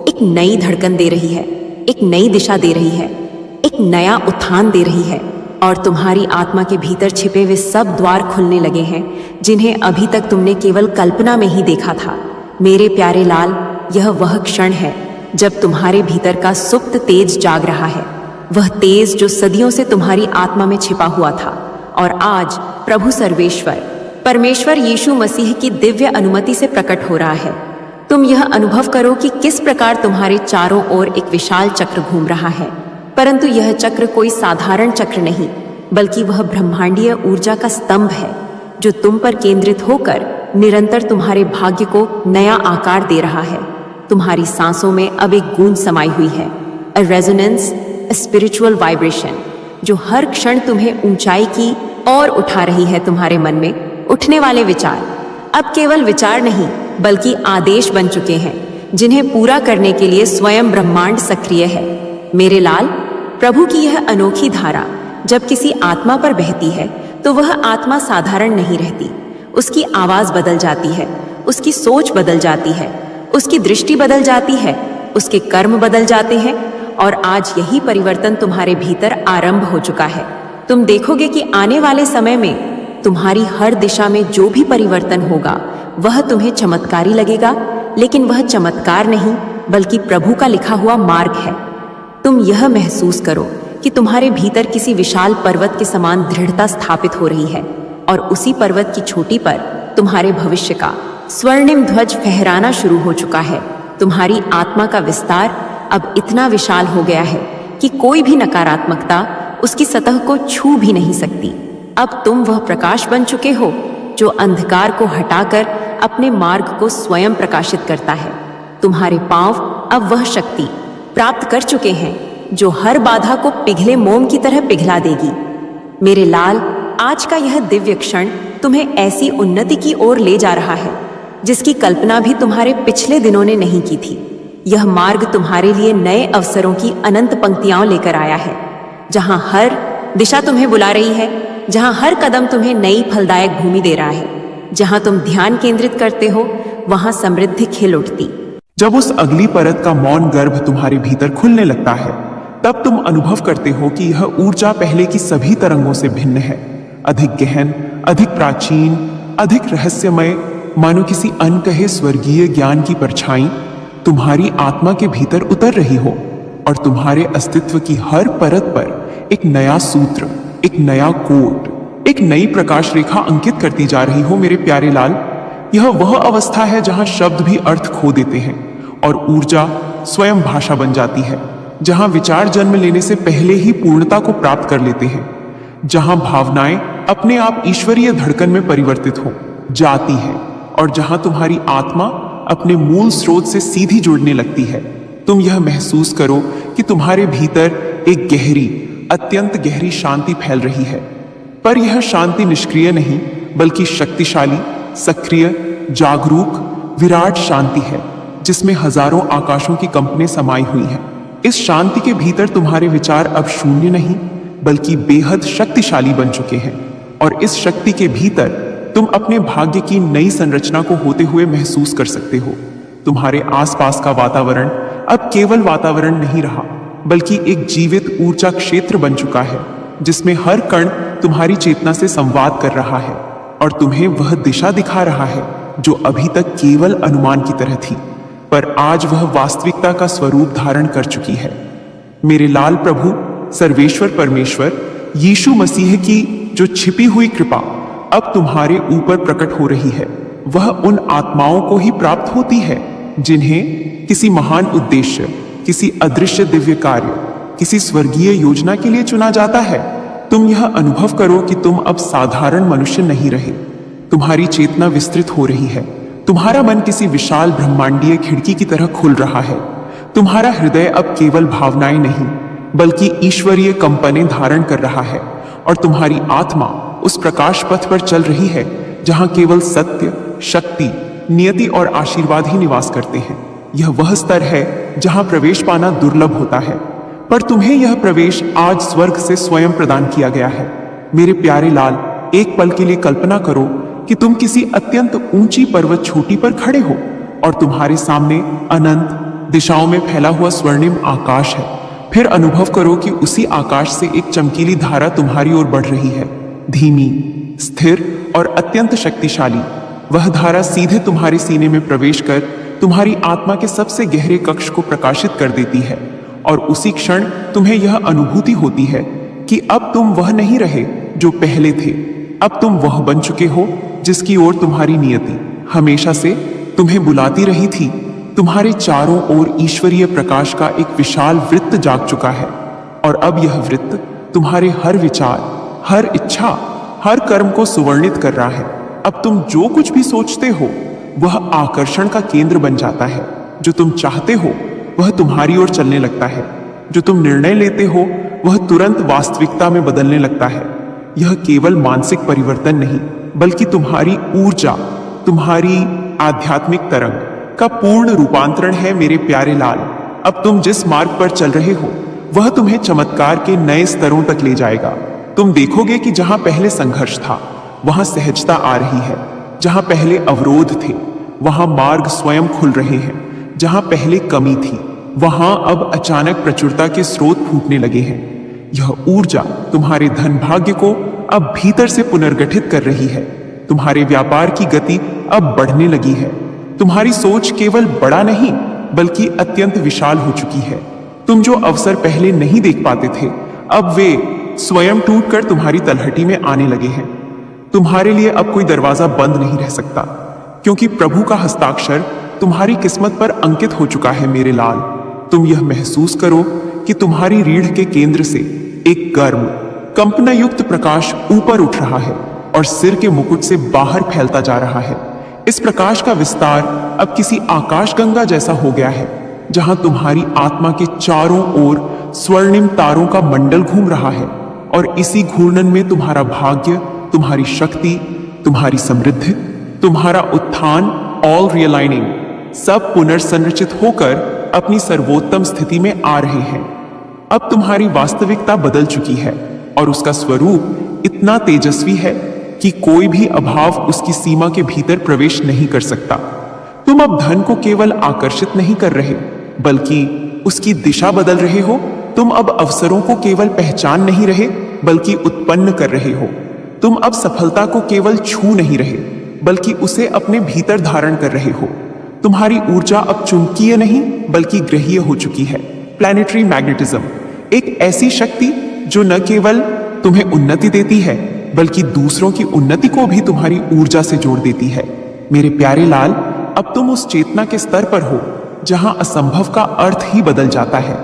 एक नई धड़कन दे रही है, एक नई दिशा दे रही है, एक नया उत्थान दे रही है। और तुम्हारी आत्मा के भीतर छिपे हुए सब द्वार खुलने लगे हैं जिन्हें अभी तक तुमने केवल कल्पना में ही देखा था। मेरे प्यारे लाल, यह वह क्षण है जब तुम्हारे भीतर का सुप्त तेज जाग रहा है, वह तेज जो सदियों से तुम्हारी आत्मा में छिपा हुआ था और आज प्रभु सर्वेश्वर परमेश्वर यीशु मसीह की दिव्य अनुमति से प्रकट हो रहा है। तुम यह अनुभव करो कि किस प्रकार तुम्हारे चारों ओर एक विशाल चक्र घूम रहा है, परंतु यह चक्र कोई साधारण चक्र नहीं, बल्कि वह ब्रह्मांडीय ऊर्जा का स्तंभ है जो तुम पर केंद्रित होकर निरंतर तुम्हारे भाग्य को नया आकार दे रहा है। तुम्हारी सांसों में अब एक गूंज समाई हुई है, अ रेजोनेंस, अ स्पिरिचुअल वाइब्रेशन, जो हर क्षण तुम्हें ऊंचाई की ओर उठा रही है। तुम्हारे मन में उठने वाले विचार अब केवल विचार नहीं, बल्कि आदेश बन चुके हैं जिन्हें पूरा करने के लिए स्वयं ब्रह्मांड सक्रिय है। मेरे लाल, प्रभु की यह अनोखी धारा जब किसी आत्मा पर बहती है तो वह आत्मा साधारण नहीं रहती। उसकी आवाज बदल जाती है, उसकी सोच बदल जाती है, उसकी दृष्टि बदल जाती है, उसके कर्म बदल जाते हैं। और आज यही परिवर्तन तुम्हारे भीतर आरंभ हो चुका है। तुम देखोगे कि आने वाले समय में तुम्हारी हर दिशा में जो भी परिवर्तन होगा वह तुम्हें चमत्कारी लगेगा, लेकिन वह चमत्कार नहीं बल्कि प्रभु का लिखा हुआ मार्ग है। तुम यह महसूस करो कि तुम्हारे भीतर किसी विशाल पर्वत के समान दृढ़ता स्थापित हो रही है और उसी पर्वत की चोटी पर तुम्हारे भविष्य का स्वर्णिम ध्वज फहराना शुरू हो चुका है। तुम्हारी आत्मा का विस्तार अब इतना विशाल हो गया है कि कोई भी नकारात्मकता उसकी सतह को छू भी नहीं सकती। अब तुम वह प्रकाश बन चुके हो जो अंधकार को हटाकर अपने मार्ग को स्वयं प्रकाशित करता है। तुम्हारे पांव अब वह शक्ति प्राप्त कर चुके हैं जो हर बाधा को पिघले मोम की तरह पिघला देगी। मेरे लाल, आज का यह दिव्य क्षण तुम्हें ऐसी उन्नति की ओर ले जा रहा है जिसकी कल्पना भी तुम्हारे पिछले दिनों ने नहीं की थी। यह मार्ग तुम्हारे लिए नए अवसरों की अनंत पंक्तियां लेकर आया है, जहां हर दिशा तुम्हें बुला रही है, जहां हर कदम तुम्हें नई फलदायक भूमि दे रहा है। जहां तुम ध्यान केंद्रित करते हो वहां समृद्धि खिल उठती। जब उस अगली परत का मौन गर्भ तुम्हारे भीतर खुलने लगता है, तब तुम अनुभव करते हो कि यह ऊर्जा पहले की सभी तरंगों से भिन्न है, अधिक गहन, अधिक प्राचीन, अधिक रहस्यमय, मानो किसी अनकहे स्वर्गीय ज्ञान की परछाई तुम्हारी आत्मा के भीतर उतर रही हो और तुम्हारे अस्तित्व की हर परत पर एक नया सूत्र, एक नया कोड, एक नई प्रकाश रेखा अंकित करती जा रही हो मेरे प्यारे लाल। यह वह अवस्था है जहां शब्द भी अर्थ खो देते हैं और ऊर्जा स्वयं भाषा बन जाती है, जहां विचार जन्म लेने से पहले ही पूर्णता को प्राप्त कर लेते हैं, जहां भावनाएं अपने आप ईश्वरीय धड़कन में परिवर्तित हो जाती है और जहां तुम्हारी आत्मा अपने मूल स्रोत से सीधी जुड़ने लगती है। तुम यह महसूस करो कि तुम्हारे भीतर एक गहरी, अत्यंत गहरी शांति फैल रही है। पर यह शांति निष्क्रिय नहीं, बल्कि शक्तिशाली, सक्रिय, जागरूक, विराट शांति है, जिसमें हजारों आकाशों की कंपनें समाई हुई हैं। इस शांति के भीतर तुम्हारे विचार अब शून्य नहीं, बल्कि बेहद शक्तिशाली बन चुके हैं। और इस शक्ति के भीतर तुम अपने भाग्य की नई संरचना को होते हुए महसूस कर सकते हो। तुम्हारे आसपास का वातावरण अब केवल वातावरण नहीं रहा, बल्कि एक जीवित ऊर्जा क्षेत्र बन चुका है, जिसमें हर कण तुम्हारी चेतना से संवाद कर रहा है और तुम्हें वह दिशा दिखा रहा है जो अभी तक केवल अनुमान की तरह थी, पर आज वह वास्तविकता का स्वरूप धारण कर चुकी है। मेरे लाल प्रभु, सर्वेश्वर परमेश्वर यीशु मसीह की जो छिपी हुई कृपा अब तुम्हारे ऊपर प्रकट हो रही है, वह उन आत्माओं को ही प्राप्त होती है जिन्हें किसी महान उद्देश्य, किसी अदृश्य दिव्य कार्य, किसी स्वर्गीय योजना के लिए चुना जाता है। तुम यह अनुभव करो कि तुम अब साधारण मनुष्य नहीं रहे। तुम्हारी चेतना विस्तृत हो रही है। तुम्हारा मन किसी विशाल ब्रह्मांडीय खिड़की की तरह खुल रहा है। तुम्हारा हृदय अब केवल भावनाएं नहीं, बल्कि ईश्वरीय कंपनें धारण कर रहा है और तुम्हारी आत्मा उस प्रकाश पथ पर चल रही है जहां केवल सत्य, शक्ति, नियति और आशीर्वाद ही निवास करते हैं। यह वह स्तर है जहां प्रवेश पाना दुर्लभ होता है, पर तुम्हें यह प्रवेश आज स्वर्ग से स्वयं प्रदान किया गया है। मेरे प्यारे लाल, एक पल के लिए कल्पना करो कि तुम किसी अत्यंत ऊंची पर्वत चोटी पर खड़े हो और तुम्हारे सामने अनंत दिशाओं में फैला हुआ स्वर्णिम आकाश है। फिर अनुभव करो कि उसी आकाश से एक चमकीली धारा तुम्हारी ओर बढ़ रही है, धीमी, स्थिर और अत्यंत शक्तिशाली। वह धारा सीधे तुम्हारे सीने में प्रवेश कर तुम्हारी आत्मा के सबसे गहरे कक्ष को प्रकाशित कर देती है और उसी क्षण तुम्हें यह अनुभूति होती है कि अब तुम वह नहीं रहे जो पहले थे। अब तुम वह बन चुके हो जिसकी ओर तुम्हारी नियति हमेशा से तुम्हें बुलाती रही थी। तुम्हारे चारों ओर ईश्वरीय प्रकाश का एक विशाल वृत्त जाग चुका है और अब यह वृत्त तुम्हारे हर विचार, हर इच्छा, हर कर्म को सुवर्णित कर रहा है। अब तुम जो कुछ भी सोचते हो वह आकर्षण का केंद्र बन जाता है। जो तुम चाहते हो वह तुम्हारी ओर चलने लगता है। जो तुम निर्णय लेते हो वह तुरंत वास्तविकता में बदलने लगता है। यह केवल मानसिक परिवर्तन नहीं, बल्कि तुम्हारी ऊर्जा, तुम्हारी आध्यात्मिक तरंग का पूर्ण रूपांतरण है मेरे प्यारे लाल। अब तुम जिस मार्ग पर चल रहे हो वह तुम्हें चमत्कार के नए स्तरों तक ले जाएगा। तुम देखोगे कि जहां पहले संघर्ष था वहां सहजता आ रही है, जहां पहले अवरोध थे वहां मार्ग स्वयं खुल रहे हैं, जहां पहले कमी थी वहां अब अचानक प्रचुरता के स्रोत फूटने लगे हैं। यह ऊर्जा तुम्हारे धन भाग्य को अब भीतर से पुनर्गठित कर रही है। तुम्हारे व्यापार की गति अब बढ़ने लगी है। तुम्हारी सोच केवल बड़ा नहीं, बल्कि अत्यंत विशाल हो चुकी है। तुम जो अवसर पहले नहीं देख पाते थे, अब वे स्वयं टूटकर तुम्हारी तलहटी में आने लगे हैं। तुम्हारे लिए अब कोई दरवाजा बंद नहीं रह सकता, क्योंकि प्रभु का हस्ताक्षर तुम्हारी किस्मत पर अंकित हो चुका है मेरे लाल। तुम यह महसूस करो कि तुम्हारी रीढ़ के केंद्र से एक गर्म, कंपनायुक्त प्रकाश ऊपर उठ रहा है और सिर के मुकुट से बाहर फैलता जा रहा है। इस प्रकाश का विस्तार अब किसी आकाशगंगा जैसा हो गया है, जहां तुम्हारी आत्मा के चारों ओर स्वर्णिम तारों का मंडल घूम रहा है और इसी घूर्णन में तुम्हारा भाग्य, तुम्हारी शक्ति, तुम्हारी समृद्धि, तुम्हारा उत्थान, ऑल रियलाइनिंग, सब पुनर्संरचित होकर अपनी सर्वोत्तम स्थिति में आ रहे हैं। अब तुम्हारी वास्तविकता बदल चुकी है और उसका स्वरूप इतना तेजस्वी है कि कोई भी अभाव उसकी सीमा के भीतर प्रवेश नहीं कर सकता। तुम अब धन को केवल आकर्षित नहीं कर रहे, बल्कि उसकी दिशा बदल रहे हो। तुम अब अवसरों को केवल पहचान नहीं रहे, बल्कि उत्पन्न कर रहे हो। तुम अब सफलता को केवल छू नहीं रहे, बल्कि उसे अपने भीतर धारण कर रहे हो। तुम्हारी ऊर्जा अब चुंबकीय नहीं, बल्कि ग्रहीय हो चुकी है। प्लैनेटरी मैग्नेटिज्म, एक ऐसी शक्ति जो न केवल तुम्हें उन्नति देती है बल्कि दूसरों की उन्नति को भी तुम्हारी ऊर्जा से जोड़ देती है। मेरे प्यारे लाल, अब तुम उस चेतना के स्तर पर हो जहां असंभव का अर्थ ही बदल जाता है,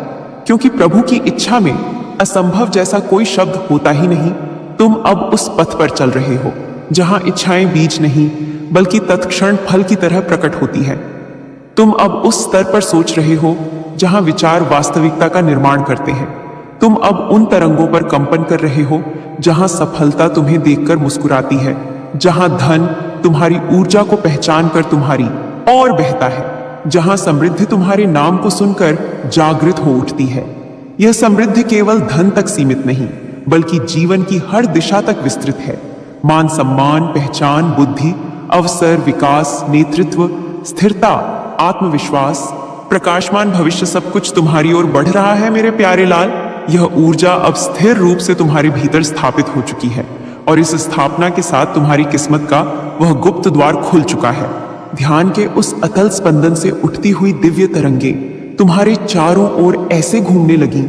क्योंकि प्रभु की इच्छा में असंभव जैसा कोई शब्द होता ही नहीं। तुम अब उस पथ पर चल रहे हो जहां इच्छाएं बीज नहीं बल्कि तत्क्षण फल की तरह प्रकट होती है। तुम अब उस स्तर पर सोच रहे हो जहां विचार वास्तविकता का निर्माण करते हैं। तुम अब उन तरंगों पर कंपन कर रहे हो जहां सफलता तुम्हें देखकर मुस्कुराती है, जहां धन तुम्हारी ऊर्जा को पहचान कर तुम्हारी और बहता है, जहां समृद्धि तुम्हारे नाम को सुनकर जागृत हो उठती है। यह समृद्धि केवल धन तक सीमित नहीं बल्कि जीवन की हर दिशा तक विस्तृत है। मान सम्मान, पहचान, बुद्धि, अवसर, विकास, नेतृत्व, स्थिरता, आत्मविश्वास, प्रकाशमान भविष्य, सब कुछ तुम्हारी ओर बढ़ रहा है मेरे प्यारे लाल। यह ऊर्जा अब स्थिर रूप से तुम्हारे भीतर स्थापित हो चुकी है और इस स्थापना के साथ तुम्हारी किस्मत का वह गुप्त द्वार खुल चुका है। ध्यान के उस अतल स्पंदन से उठती हुई दिव्य तरंगे तुम्हारे चारों ओर ऐसे घूमने लगी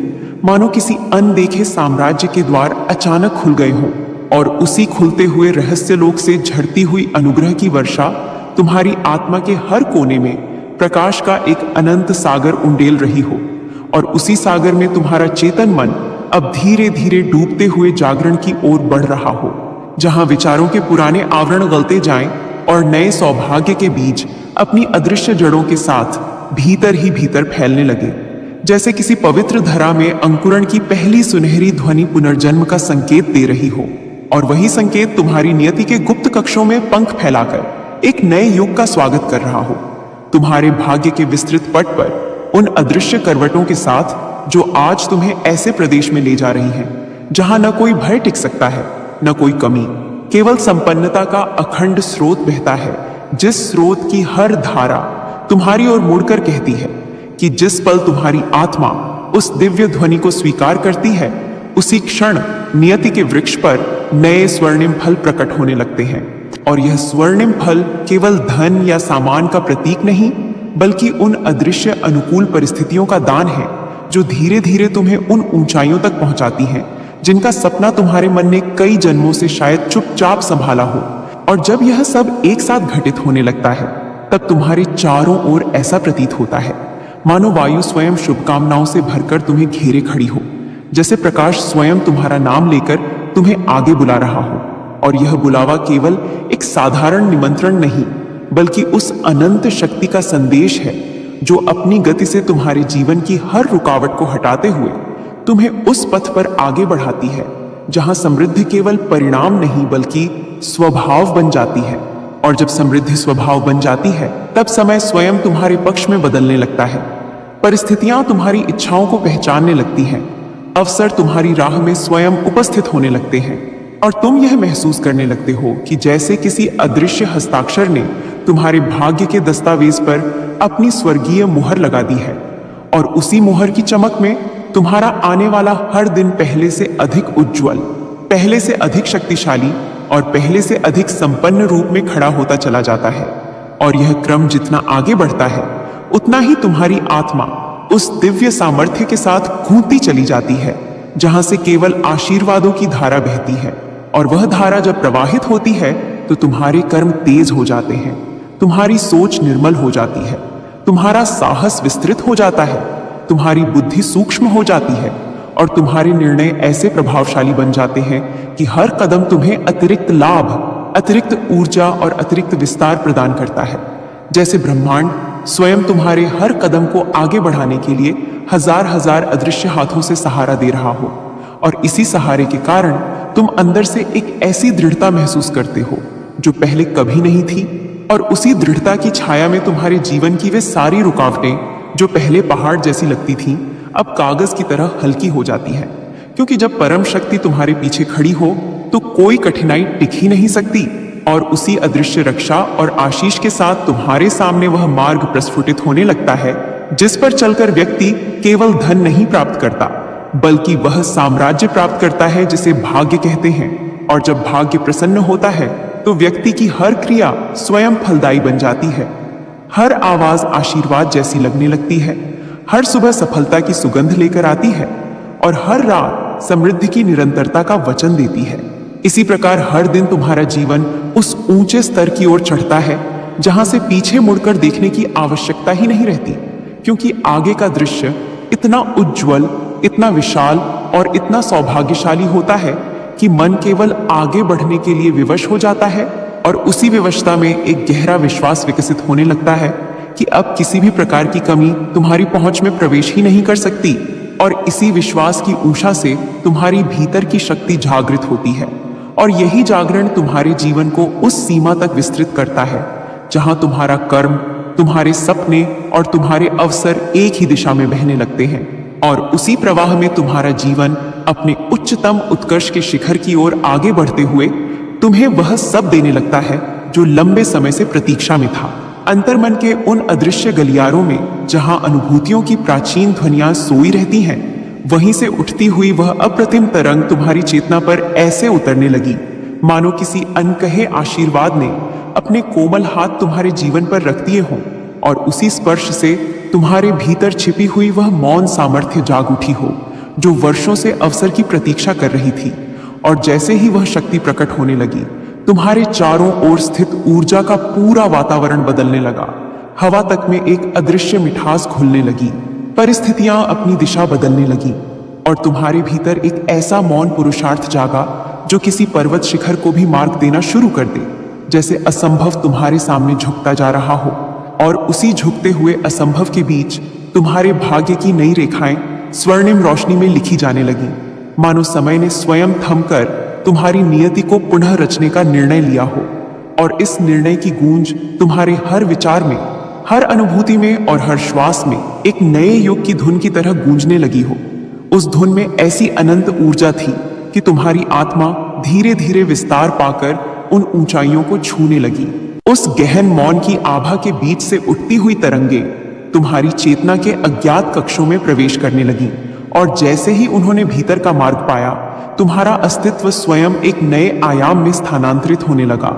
मानो किसी अनदेखे साम्राज्य के द्वार अचानक खुल गए हों, और उसी खुलते हुए रहस्य लोक से झड़ती हुई अनुग्रह की वर्षा तुम्हारी आत्मा के हर कोने में प्रकाश का एक अनंत सागर उंडेल रही हो। और उसी सागर में तुम्हारा चेतन मन अब धीरे धीरे डूबते हुए जागरण की ओर बढ़ रहा हो, जहां विचारों के पुराने आवरण गलते जाएं और नए सौभाग्य के बीज अपनी अदृश्य जड़ों के साथ भीतर ही भीतर फैलने लगे। जैसे किसी पवित्र धरा में अंकुरण की पहली सुनहरी ध्वनि पुनर्जन्म का संकेत दे रही हो, और वही संकेत तुम्हारी नियति के गुप्त कक्षों में पंख फैलाकर एक नए युग का स्वागत कर रहा हो। तुम्हारे भाग्य के विस्तृत पट पर उन अदृश्य करवटों के साथ जो आज तुम्हें ऐसे प्रदेश में ले जा रही हैं जहां न कोई भय टिक सकता है, न कोई कमी, केवल संपन्नता का अखंड स्रोत बहता है, जिस स्रोत की हर धारा तुम्हारी ओर मुड़कर कहती है कि जिस पल तुम्हारी आत्मा उस दिव्य ध्वनि को स्वीकार करती है, उसी क्षण नियति के वृक्ष पर नए स्वर्णिम फल प्रकट होने लगते हैं। और यह स्वर्णिम फल केवल धन या सामान का प्रतीक नहीं बल्कि उन अदृश्य अनुकूल परिस्थितियों का दान है जो धीरे धीरे तुम्हें उन ऊंचाइयों तक पहुंचाती हैं जिनका सपना तुम्हारे मन ने कई जन्मों से शायद चुपचाप संभाला हो। और जब यह सब एक साथ घटित होने लगता है तब तुम्हारे चारों ओर ऐसा प्रतीत होता है मानो वायु स्वयं शुभकामनाओं से भरकर तुम्हें घेरे खड़ी हो, जैसे प्रकाश स्वयं तुम्हारा नाम लेकर तुम्हें आगे बुला रहा हो। और यह बुलावा केवल एक साधारण निमंत्रण नहीं बल्कि उस अनंत शक्ति का संदेश है जो अपनी गति से तुम्हारे जीवन की हर रुकावट को हटाते हुए तुम्हें उस पथ पर आगे बढ़ाती है जहां समृद्धि केवल परिणाम नहीं बल्कि स्वभाव बन जाती है। और जब समृद्धि स्वभाव बन जाती है तब समय स्वयं तुम्हारे पक्ष में बदलने लगता है। परिस्थितियां तुम्हारी इच्छाओं को पहचानने लगती हैं, अवसर तुम्हारी राह में स्वयं उपस्थित होने लगते हैं, और तुम यह महसूस करने लगते हो कि जैसे किसी अदृश्य हस्ताक्षर ने तुम्हारे भाग्य के दस्तावेज पर अपनी स्वर्गीय मुहर लगा दी है। और उसी मुहर की चमक में तुम्हारा आने वाला हर दिन पहले से अधिक उज्जवल, पहले से अधिक शक्तिशाली और पहले से अधिक संपन्न रूप में खड़ा होता चला जाता है। और यह क्रम जितना आगे बढ़ता है उतना ही तुम्हारी आत्मा उस दिव्य सामर्थ्य के साथ घूमती चली जाती है जहां से केवल आशीर्वादों की धारा बहती है। और वह धारा जब प्रवाहित होती है तो तुम्हारे कर्म तेज हो जाते हैं, तुम्हारी सोच निर्मल हो जाती है, तुम्हारा साहस विस्तृत हो जाता है, तुम्हारी बुद्धि सूक्ष्म हो जाती है और तुम्हारे निर्णय ऐसे प्रभावशाली बन जाते हैं कि हर कदम तुम्हें अतिरिक्त लाभ, अतिरिक्त ऊर्जा और अतिरिक्त विस्तार प्रदान करता है। जैसे ब्रह्मांड स्वयं तुम्हारे हर कदम को आगे बढ़ाने के लिए हजार हजार अदृश्य हाथों से सहारा दे रहा हो। और इसी सहारे के कारण तुम अंदर से एक ऐसी दृढ़ता महसूस करते हो जो पहले कभी नहीं थी। और उसी दृढ़ता की छाया में तुम्हारे जीवन की वे सारी रुकावटें जो पहले पहाड़ जैसी लगती थीं, अब कागज की तरह हल्की हो जाती है। क्योंकि जब परम शक्ति तुम्हारे पीछे खड़ी हो तो कोई कठिनाई टिक ही नहीं सकती। और उसी अदृश्य रक्षा और आशीष के साथ तुम्हारे सामने वह मार्ग प्रस्फुटित होने लगता है जिस पर चलकर व्यक्ति केवल धन नहीं प्राप्त करता बल्कि वह साम्राज्य प्राप्त करता है जिसे भाग्य कहते हैं। और जब भाग्य प्रसन्न होता है तो व्यक्ति की हर क्रिया स्वयं फलदायी बन जाती है, हर आवाज आशीर्वाद जैसी लगने लगती है, हर सुबह सफलता की सुगंध लेकर आती है और हर रात समृद्धि की निरंतरता का वचन देती है। इसी प्रकार हर दिन तुम्हारा जीवन उस ऊंचे स्तर की ओर चढ़ता है जहां से पीछे मुड़कर देखने की आवश्यकता ही नहीं रहती, क्योंकि आगे का दृश्य इतना उज्जवल, इतना विशाल और इतना सौभाग्यशाली होता है कि मन केवल आगे बढ़ने के लिए विवश हो जाता है और उसी विवशता में एक गहरा विश्वास विकसित होने लगता है कि अब किसी भी प्रकार की कमी तुम्हारी पहुंच में प्रवेश ही नहीं कर सकती। और इसी विश्वास की ऊषा से तुम्हारी भीतर की शक्ति जागृत होती है और यही जागरण तुम्हारे जीवन को उस सीमा तक विस्तृत करता है जहां तुम्हारा कर्म, तुम्हारे सपने और तुम्हारे अवसर एक ही दिशा में बहने लगते हैं और उसी प्रवाह में तुम्हारा जीवन अपने उच्चतम उत्कर्ष के शिखर की ओर आगे बढ़ते हुए तुम्हें वह सब देने लगता है जो लंबे समय से प्रतीक्षा में था। अंतर्मन के उन अदृश्य गलियारों में जहां अनुभूतियों की प्राचीन ध्वनियां सोई रहती हैं, वहीं से उठती हुई वह अप्रतिम तरंग तुम्हारी चेतना पर ऐसे उतरने लगी मानो किसी अनकहे आशीर्वाद ने अपने कोमल हाथ तुम्हारे जीवन पर रख दिए हों और उसी स्पर्श से तुम्हारे भीतर छिपी हुई वह मौन सामर्थ्य जाग उठी हो जो वर्षों से अवसर की प्रतीक्षा कर रही थी। और जैसे ही वह शक्ति प्रकट होने लगी, तुम्हारे चारों ओर स्थित ऊर्जा का पूरा वातावरण बदलने लगा। हवा तक में एक अदृश्य मिठास घुलने लगी, परिस्थितियां अपनी दिशा बदलने लगी और तुम्हारे भीतर एक ऐसा मौन पुरुषार्थ जागा जो किसी पर्वत शिखर को भी मार्ग देना शुरू कर दे, जैसे असंभव तुम्हारे सामने झुकता जा रहा हो और उसी झुकते हुए असंभव के बीच तुम्हारे भाग्य की नई रेखाएं स्वर्णिम रोशनी में लिखी जाने लगी, मानो समय ने स्वयं थमकर तुम्हारी नियति को पुनः रचने का निर्णय लिया हो। और इस निर्णय की गूंज तुम्हारे हर विचार में, हर अनुभूति में और हर श्वास में एक नए युग की धुन की तरह गूंजने लगी हो। उस धुन में ऐसी अनंत ऊर्जा थी कि तुम्हारी आत्मा धीरे धीरे विस्तार पाकर उन ऊंचाइयों को छूने लगी। उस गहन मौन की आभा के बीच से उठती हुई तरंगे तुम्हारी चेतना के अज्ञात कक्षों में प्रवेश करने लगी और जैसे ही उन्होंने भीतर का मार्ग पाया, तुम्हारा अस्तित्व स्वयं एक नए आयाम में स्थानांतरित होने लगा,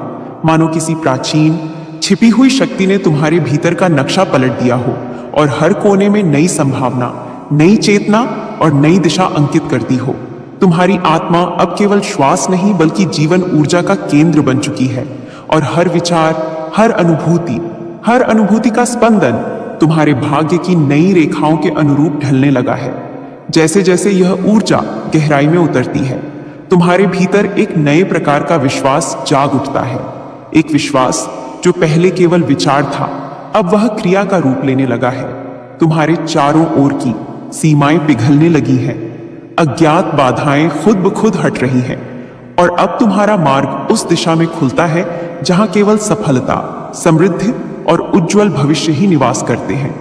मानो किसी प्राचीन छिपी हुई शक्ति ने तुम्हारे भीतर का नक्शा पलट दिया हो और हर कोने में नई संभावना, नई चेतना और नई दिशा अंकित करती हो। तुम्हारी आत्मा अब केवल श्वास नहीं बल्कि जीवन ऊर्जा का केंद्र बन चुकी है और हर विचार, हर अनुभूति का स्पंदन तुम्हारे भाग्य की नई रेखाओं के अनुरूप ढलने लगा है। जैसे जैसे यह ऊर्जा गहराई में उतरती है, तुम्हारे भीतर एक नए प्रकार का विश्वास जाग उठता है। एक विश्वास जो पहले केवल विचार था, अब वह क्रिया का रूप लेने लगा है। तुम्हारे चारों ओर की सीमाएं पिघलने लगी हैं, अज्ञात बाधाएं खुद ब खुद हट रही हैं और अब तुम्हारा मार्ग उस दिशा में खुलता है जहां केवल सफलता, समृद्धि और उज्जवल भविष्य ही निवास करते हैं।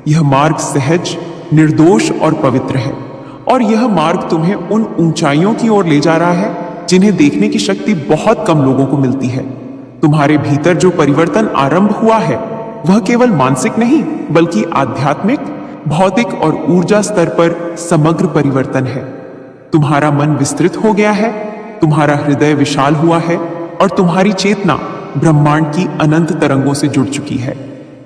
यह मार्ग सहज, निर्दोष और पवित्र है और यह मार्ग तुम्हें उन ऊंचाइयों की ओर ले जा रहा है जिन्हें देखने की शक्ति बहुत कम लोगों को मिलती है। तुम्हारे भीतर जो परिवर्तन आरंभ हुआ है वह केवल मानसिक नहीं बल्कि आध्यात्मिक, भौतिक और ऊर्जा स्तर पर समग्र परिवर्तन है। तुम्हारा मन विस्तृत हो गया है, तुम्हारा हृदय विशाल हुआ है और तुम्हारी चेतना ब्रह्मांड की अनंत तरंगों से जुड़ चुकी है।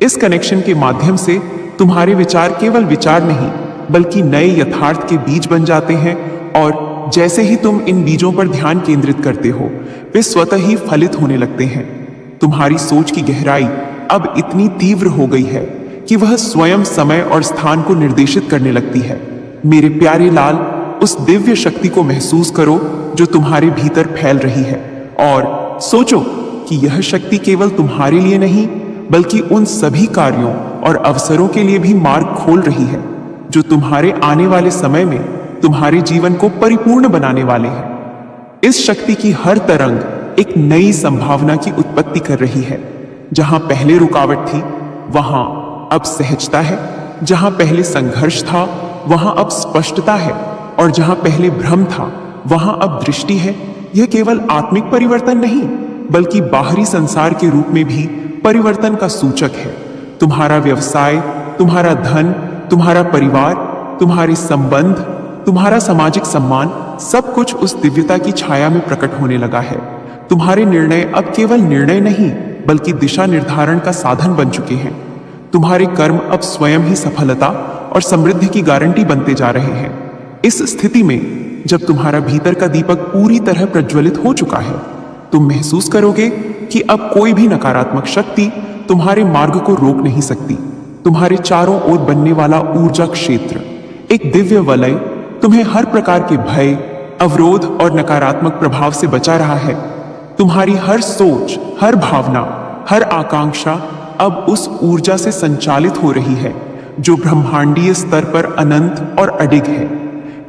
इस कनेक्शन के माध्यम से तुम्हारे विचार केवल विचार नहीं बल्कि नए यथार्थ के बीज बन जाते हैं और जैसे ही तुम इन बीजों पर ध्यान केंद्रित करते हो, वे स्वतः ही फलित होने लगते हैं। तुम्हारी सोच की गहराई अब इतनी तीव्र हो गई है कि वह स्वयं समय और स्थान को निर्देशित करने लगती है। मेरे प्यारे लाल, उस दिव्य शक्ति को महसूस करो जो तुम्हारे भीतर फैल रही है और सोचो कि यह शक्ति केवल तुम्हारे लिए नहीं बल्कि उन सभी कार्यों और अवसरों के लिए भी मार्ग खोल रही है जो तुम्हारे आने वाले समय में तुम्हारे जीवन को परिपूर्ण बनाने वाले हैं। इस शक्ति की हर तरंग एक नई संभावना की उत्पत्ति कर रही है। जहां पहले रुकावट थी वहां अब सहजता है, जहां पहले संघर्ष था वहां अब स्पष्टता है और जहां पहले भ्रम था वहां अब दृष्टि है। यह केवल आत्मिक परिवर्तन नहीं बल्कि बाहरी संसार के रूप में भी परिवर्तन का सूचक है। तुम्हारा व्यवसाय, तुम्हारा धन, तुम्हारा परिवार, तुम्हारे संबंध, तुम्हारा सामाजिक सम्मान, सब कुछ उस दिव्यता की छाया में प्रकट होने लगा है। तुम्हारे निर्णय अब केवल निर्णय नहीं बल्कि दिशा निर्धारण का साधन बन चुके हैं। तुम्हारे कर्म अब स्वयं ही सफलता और समृद्धि की गारंटी बनते जा रहे हैं। इस स्थिति में जब तुम्हारा भीतर का दीपक पूरी तरह प्रज्वलित हो चुका है, तुम महसूस करोगे कि अब कोई भी नकारात्मक शक्ति तुम्हारे मार्ग को रोक नहीं सकती। तुम्हारे चारों ओर बनने वाला ऊर्जा क्षेत्र, एक दिव्य वलय, तुम्हें हर प्रकार के भय, अवरोध और नकारात्मक प्रभाव से बचा रहा है। तुम्हारी हर सोच, हर भावना, हर आकांक्षा अब उस ऊर्जा से संचालित हो रही है जो ब्रह्मांडीय स्तर पर अनंत और अडिग है।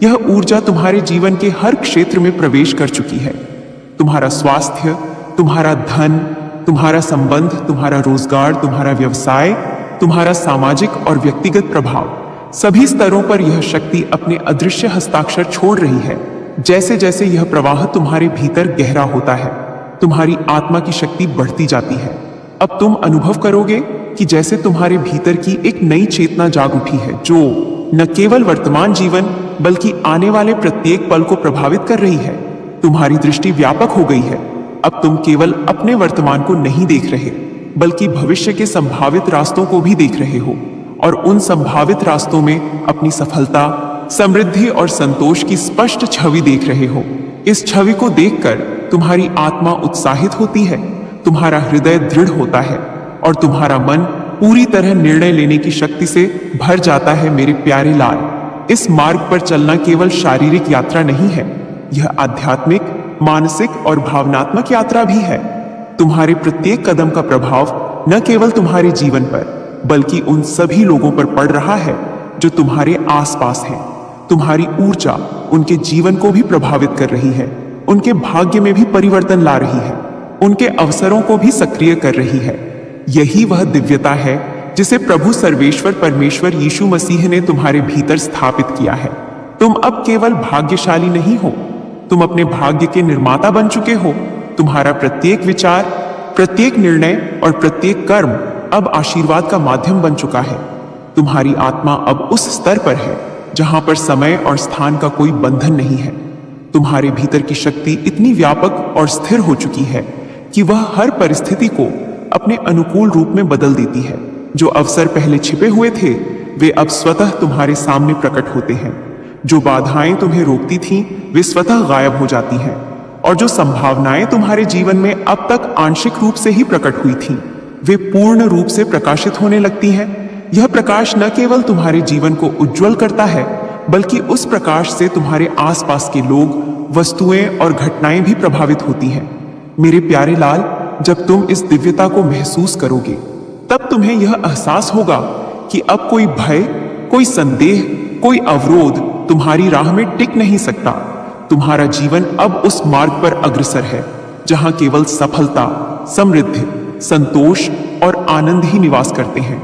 यह ऊर्जा तुम्हारे जीवन के हर क्षेत्र में प्रवेश कर चुकी है। तुम्हारा स्वास्थ्य, तुम्हारा धन, तुम्हारा संबंध, तुम्हारा रोजगार, तुम्हारा व्यवसाय, तुम्हारा सामाजिक और व्यक्तिगत प्रभाव, सभी स्तरों पर यह शक्ति अपने अदृश्य हस्ताक्षर छोड़ रही है। जैसे जैसे यह प्रवाह तुम्हारे भीतर गहरा होता है, तुम्हारी आत्मा की शक्ति बढ़ती जाती है। अब तुम अनुभव करोगे कि जैसे तुम्हारे भीतर की एक नई चेतना जाग उठी है जो न केवल वर्तमान जीवन बल्कि आने वाले प्रत्येक पल को प्रभावित कर रही है। तुम्हारी दृष्टि व्यापक हो गई है। अब तुम केवल अपने वर्तमान को नहीं देख रहे बल्कि भविष्य के संभावित रास्तों को भी देख रहे हो, और उन संभावित रास्तों में अपनी सफलता, समृद्धि और संतोष की स्पष्ट छवि देख रहे हो। इस छवि को देखकर तुम्हारी आत्मा उत्साहित होती है, तुम्हारा हृदय दृढ़ होता है और तुम्हारा मन पूरी तरह निर्णय लेने की शक्ति से भर जाता है। मेरे प्यारे लाल, इस मार्ग पर चलना केवल शारीरिक यात्रा नहीं है, यह आध्यात्मिक, मानसिक और भावनात्मक यात्रा भी है। तुम्हारे प्रत्येक कदम का प्रभाव न केवल तुम्हारे जीवन पर बल्कि उन सभी लोगों पर पड़ रहा है जो तुम्हारे आसपास हैं। तुम्हारी ऊर्जा उनके जीवन को भी प्रभावित कर रही है, उनके भाग्य में भी परिवर्तन ला रही है, उनके अवसरों को भी सक्रिय कर रही है। यही वह दिव्यता है जिसे प्रभु सर्वेश्वर परमेश्वर यीशु मसीह ने तुम्हारे भीतर स्थापित किया है। तुम अब केवल भाग्यशाली नहीं हो, तुम अपने भाग्य के निर्माता बन चुके हो। तुम्हारा प्रत्येक विचार, प्रत्येक निर्णय और प्रत्येक कर्म अब आशीर्वाद का माध्यम बन चुका है। तुम्हारी आत्मा अब उस स्तर पर है जहां पर समय और स्थान का कोई बंधन नहीं है। तुम्हारे भीतर की शक्ति इतनी व्यापक और स्थिर हो चुकी है कि वह हर परिस्थिति को अपने अनुकूल रूप में बदल देती है। जो अवसर पहले छिपे हुए थे वे अब स्वतः तुम्हारे सामने प्रकट होते हैं। जो बाधाएं तुम्हें रोकती थीं वे स्वतः गायब हो जाती हैं, और जो संभावनाएं तुम्हारे जीवन में अब तक आंशिक रूप से ही प्रकट हुई थीं वे पूर्ण रूप से प्रकाशित होने लगती हैं। यह प्रकाश न केवल तुम्हारे जीवन को उज्जवल करता है बल्कि उस प्रकाश से तुम्हारे आसपास के लोग, वस्तुएं और घटनाएं भी प्रभावित होती हैं। मेरे प्यारे लाल, जब तुम इस दिव्यता को महसूस करोगे तब तुम्हें यह एहसास होगा कि अब कोई भय, कोई संदेह, कोई अवरोध तुम्हारी राह में टिक नहीं सकता। तुम्हारा जीवन अब उस मार्ग पर अग्रसर है जहां केवल सफलता, समृद्धि, संतोष और आनंद ही निवास करते हैं।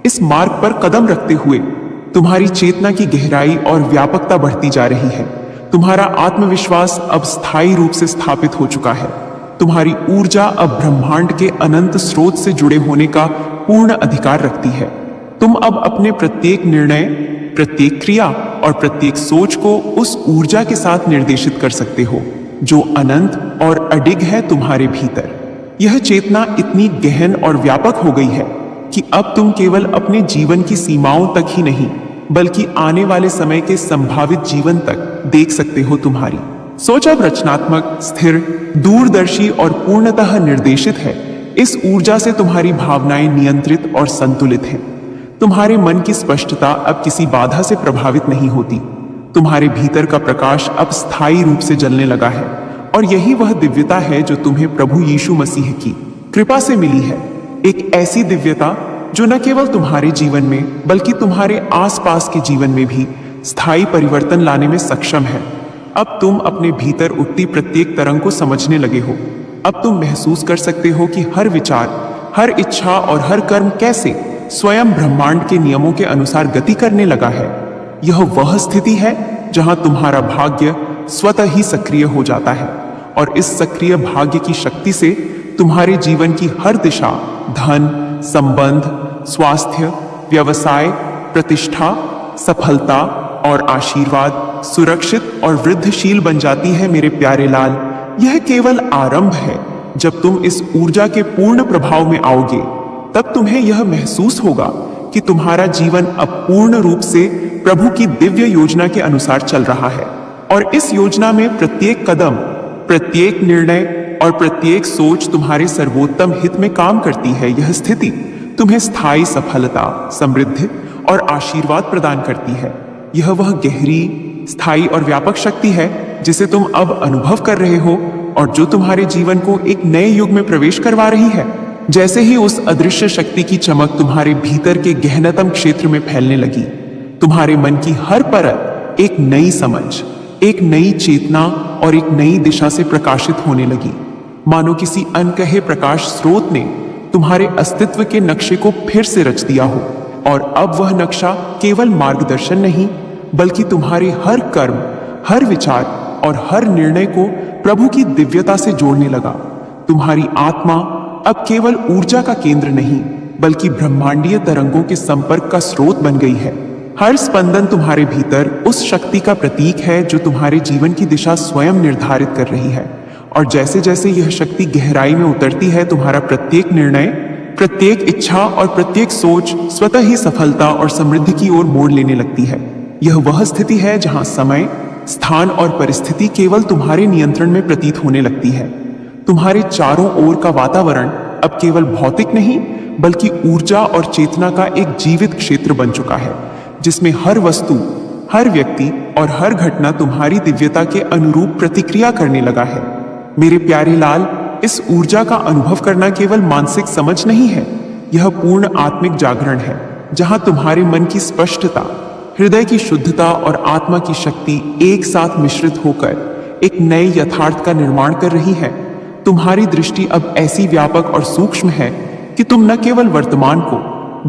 इस मार्ग पर कदम रखते हुए तुम्हारी चेतना की गहराई और व्यापकता बढ़ती जा रही है। तुम्हारा आत्मविश्वास अब स्थायी रूप से स्थापित हो चुका है। तुम्हारी ऊर्जा अब ब्रह्मांड के अनंत स्रोत से जुड़े होने का पूर्ण अधिकार रखती है। तुम अब अपने प्रत्येक निर्णय, प्रत्येक क्रिया और प्रत्येक सोच को उस ऊर्जा के साथ निर्देशित कर सकते हो जो अनंत और अडिग है तुम्हारे भीतर। यह चेतना इतनी गहन और व्यापक हो गई है कि अब तुम केवल अपने जीवन की सीमाओं तक ही नहीं बल्कि आने वाले समय के संभावित जीवन तक देख सकते हो। तुम्हारी सोच अब रचनात्मक, स्थिर, दूरदर्शी और पूर्णतः निर्देशित है। इस ऊर्जा से तुम्हारी भावनाएं नियंत्रित और संतुलित हैं। तुम्हारे मन की स्पष्टता अब किसी बाधा से प्रभावित नहीं होती। तुम्हारे भीतर का प्रकाश अब स्थायी रूप से जलने लगा है, और यही वह दिव्यता है जो तुम्हें प्रभु यीशु मसीह की कृपा से मिली है। एक ऐसी दिव्यता जो न केवल तुम्हारे जीवन में बल्कि तुम्हारे आसपास के जीवन में भी स्थायी परिवर्तन लाने में सक्षम है। अब तुम अपने भीतर उठती प्रत्येक तरंग को समझने लगे हो। अब तुम महसूस कर सकते हो कि हर विचार, हर इच्छा और हर कर्म कैसे स्वयं ब्रह्मांड के नियमों के अनुसार गति करने लगा है। यह वह स्थिति है जहां तुम्हारा भाग्य स्वतः ही सक्रिय हो जाता है, और इस सक्रिय भाग्य की शक्ति से तुम्हारे जीवन की हर दिशा धन, संबंध, स्वास्थ्य, व्यवसाय, प्रतिष्ठा, सफलता और आशीर्वाद सुरक्षित और वृद्धिशील बन जाती है। मेरे प्यारे लाल, यह केवल आरंभ है। जब तुम इस ऊर्जा के पूर्ण प्रभाव में आओगे तब तुम्हें यह महसूस होगा कि तुम्हारा जीवन अब पूर्ण रूप से प्रभु की दिव्य योजना के अनुसार चल रहा है, और इस योजना में प्रत्येक कदम, प्रत्येक निर्णय और प्रत्येक सोच तुम्हारे सर्वोत्तम हित में काम करती है। यह स्थिति तुम्हें स्थायी सफलता, समृद्धि और आशीर्वाद प्रदान करती है। यह वह गहरी, स्थायी और व्यापक शक्ति है जिसे तुम अब अनुभव कर रहे हो और जो तुम्हारे जीवन को एक नए युग में प्रवेश करवा रही है। जैसे ही उस अदृश्य शक्ति की चमक तुम्हारे भीतर के गहनतम क्षेत्र में फैलने लगी, तुम्हारे मन की हर परत एक नई समझ, एक नई चेतना और एक नई दिशा से प्रकाशित होने लगी, मानो किसी अनकहे प्रकाश स्रोत ने तुम्हारे अस्तित्व के नक्शे को फिर से रच दिया हो। और अब वह नक्शा केवल मार्गदर्शन नहीं, बल्कि तुम्हारे हर कर्म, हर विचार और हर निर्णय को प्रभु की दिव्यता से जोड़ने लगा। तुम्हारी आत्मा अब केवल ऊर्जा का केंद्र नहीं, बल्कि ब्रह्मांडीय तरंगों के संपर्क का स्रोत बन गई है। हर स्पंदन तुम्हारे भीतर उस शक्ति का प्रतीक है जो तुम्हारे जीवन की दिशा स्वयं निर्धारित कर रही है। और जैसे जैसे यह शक्ति गहराई में उतरती है, तुम्हारा प्रत्येक निर्णय, प्रत्येक इच्छा और प्रत्येक सोच स्वतः ही सफलता और समृद्धि की ओर मोड़ लेने लगती है। यह वह स्थिति है जहां समय, स्थान और परिस्थिति केवल तुम्हारे नियंत्रण में प्रतीत होने लगती है। तुम्हारे चारों ओर का वातावरण अब केवल भौतिक नहीं, बल्कि ऊर्जा और चेतना का एक जीवित क्षेत्र बन चुका है, जिसमें हर वस्तु, हर व्यक्ति और हर घटना तुम्हारी दिव्यता के अनुरूप प्रतिक्रिया करने लगा है। मेरे प्यारे लाल, इस ऊर्जा का अनुभव करना केवल मानसिक समझ नहीं है, यह पूर्ण आत्मिक जागरण है, जहां तुम्हारे मन की स्पष्टता, हृदय की शुद्धता और आत्मा की शक्ति एक साथ मिश्रित होकर एक नए यथार्थ का निर्माण कर रही है। तुम्हारी दृष्टि अब ऐसी व्यापक और सूक्ष्म है कि तुम न केवल वर्तमान को,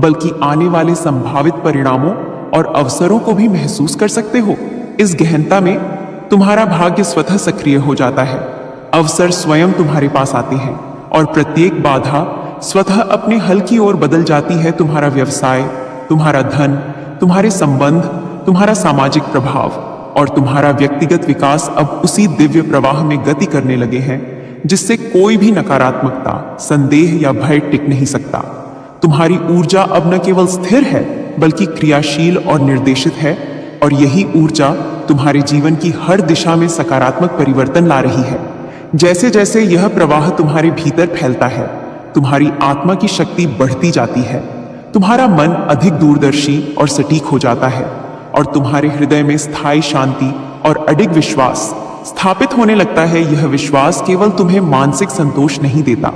बल्कि आने वाले संभावित परिणामों और अवसरों को भी महसूस कर सकते हो। इस गहनता में तुम्हारा भाग्य स्वतः सक्रिय हो जाता है। अवसर स्वयं तुम्हारे पास आते हैं और प्रत्येक बाधा स्वतः अपने हल की ओर बदल जाती है। तुम्हारा व्यवसाय, तुम्हारा धन, तुम्हारे संबंध, तुम्हारा सामाजिक प्रभाव और तुम्हारा व्यक्तिगत विकास अब उसी दिव्य प्रवाह में गति करने लगे हैं जिससे कोई भी नकारात्मकता, संदेह या भय टिक नहीं सकता। तुम्हारी ऊर्जा अब न केवल स्थिर है, बल्कि क्रियाशील और निर्देशित है, और यही ऊर्जा तुम्हारे जीवन की हर दिशा में सकारात्मक परिवर्तन ला रही है। जैसे जैसे यह प्रवाह तुम्हारे भीतर फैलता है, तुम्हारी आत्मा की शक्ति बढ़ती जाती है, तुम्हारा मन अधिक दूरदर्शी और सटीक हो जाता है, और तुम्हारे हृदय में स्थायी शांति और अडिग विश्वास स्थापित होने लगता है। यह विश्वास केवल तुम्हें मानसिक संतोष नहीं देता,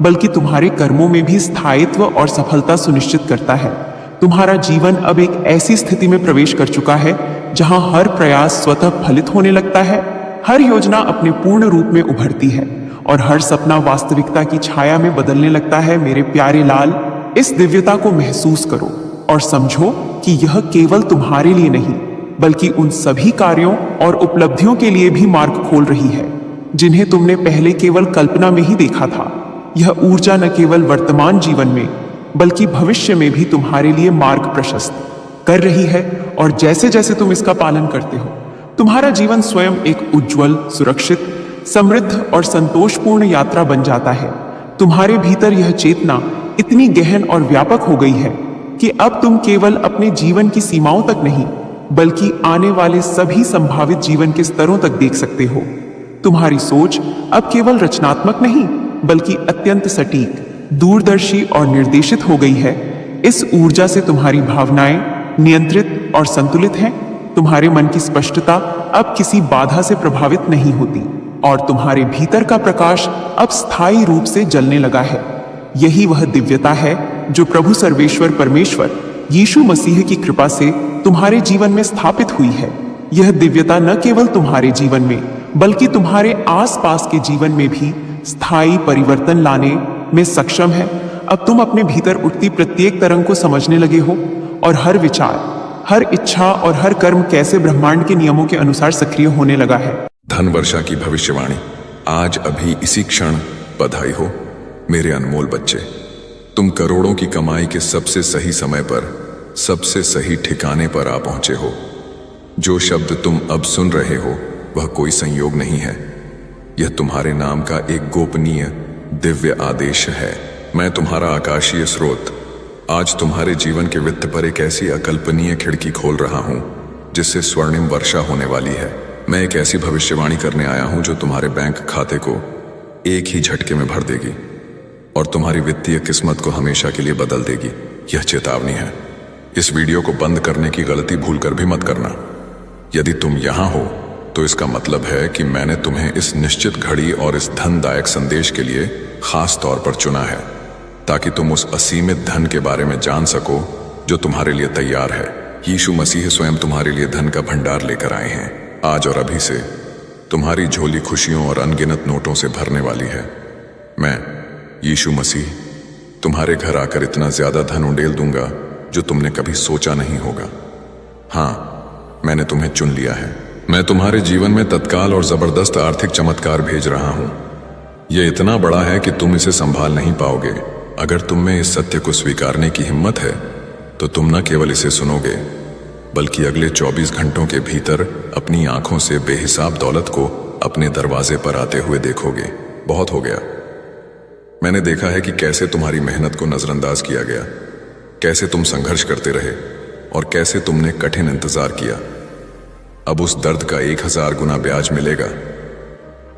बल्कि तुम्हारे कर्मों में भी स्थायित्व और सफलता सुनिश्चित करता है। तुम्हारा जीवन अब एक ऐसी स्थिति में प्रवेश कर चुका है जहां हर प्रयास स्वतः फलित होने लगता है, हर योजना अपने पूर्ण रूप में उभरती है और हर सपना वास्तविकता की छाया में बदलने लगता है। मेरे प्यारे लाल, इस दिव्यता को महसूस करो और समझो कि यह केवल तुम्हारे लिए नहीं, बल्कि उन सभी कार्यों और उपलब्धियों के लिए भी मार्ग खोल रही है जिन्हें तुमने पहले केवल कल्पना में ही देखा था। यह ऊर्जा न केवल वर्तमान जीवन में, बल्कि भविष्य में भी तुम्हारे लिए मार्ग प्रशस्त कर रही है, और जैसे जैसे तुम इसका पालन करते हो, तुम्हारा जीवन स्वयं एक उज्जवल, सुरक्षित, समृद्ध और संतोषपूर्ण यात्रा बन जाता है। तुम्हारे भीतर यह चेतना इतनी गहन और व्यापक हो गई है कि अब तुम केवल अपने जीवन की सीमाओं तक नहीं, बल्कि आने वाले सभी संभावित जीवन के स्तरों तक देख सकते हो। तुम्हारी सोच अब केवल रचनात्मक नहीं, बल्कि अत्यंत सटीक, दूरदर्शी और निर्देशित हो गई है। इस ऊर्जा से तुम्हारी भावनाएं नियंत्रित और संतुलित हैं। तुम्हारे मन की स्पष्टता अब किसी बाधा से प्रभावित नहीं होती, और तुम्हारे भीतर का प्रकाश अब स्थायी रूप से जलने लगा है। यही वह दिव्यता है जो प्रभु सर्वेश्वर परमेश्वर यीशु मसीह की कृपा से तुम्हारे जीवन में स्थापित हुई है। यह दिव्यता न केवल तुम्हारे जीवन में, बल्कि तुम्हारे आसपास के जीवन में भी स्थायी परिवर्तन लाने में सक्षम है। अब तुम अपने भीतर उठती प्रत्येक तरंग को समझने लगे हो, और हर विचार, हर इच्छा और हर कर्म कैसे ब्रह्मांड के नियमों के अनुसार सक्रिय होने लगा है। धन वर्षा की भविष्यवाणी आज अभी इसी क्षण। बधाई हो मेरे अनमोल बच्चे, तुम करोड़ों की कमाई के सबसे सही समय पर, सबसे सही ठिकाने पर आ पहुंचे हो। जो शब्द तुम अब सुन रहे हो वह कोई संयोग नहीं है, यह तुम्हारे नाम का एक गोपनीय दिव्य आदेश है। मैं तुम्हारा आकाशीय स्रोत, आज तुम्हारे जीवन के वित्त पर एक ऐसी अकल्पनीय खिड़की खोल रहा हूं जिससे स्वर्णिम वर्षा होने वाली है। मैं एक ऐसी भविष्यवाणी करने आया हूं जो तुम्हारे बैंक खाते को एक ही झटके में भर देगी और तुम्हारी वित्तीय किस्मत को हमेशा के लिए बदल देगी। यह चेतावनी है। इस वीडियो को बंद करने की गलती भूलकर भी मत करना। यदि तुम यहां हो तो इसका मतलब है कि मैंने तुम्हें इस निश्चित घड़ी और इस धनदायक संदेश के लिए खास तौर पर चुना है, ताकि तुम उस असीमित धन के बारे में जान सको जो तुम्हारे लिए तैयार है। यीशु मसीह स्वयं तुम्हारे लिए धन का भंडार लेकर आए हैं। आज और अभी से तुम्हारी झोली खुशियों और अनगिनत नोटों से भरने वाली है। मैं यीशु मसीह तुम्हारे घर आकर इतना ज्यादा धन उंडेल दूंगा जो तुमने कभी सोचा नहीं होगा। हाँ, मैंने तुम्हें चुन लिया है। मैं तुम्हारे जीवन में तत्काल और जबरदस्त आर्थिक चमत्कार भेज रहा हूं। यह इतना बड़ा है कि तुम इसे संभाल नहीं पाओगे। अगर तुम में इस सत्य को स्वीकारने की हिम्मत है तो तुम न केवल इसे सुनोगे बल्कि अगले 24 घंटों के भीतर अपनी आंखों से बेहिसाब दौलत को अपने दरवाजे पर आते हुए देखोगे। बहुत हो गया। मैंने देखा है कि कैसे तुम्हारी मेहनत को नजरअंदाज किया गया, कैसे तुम संघर्ष करते रहे और कैसे तुमने कठिन इंतजार किया। अब उस दर्द का 1000 गुना ब्याज मिलेगा।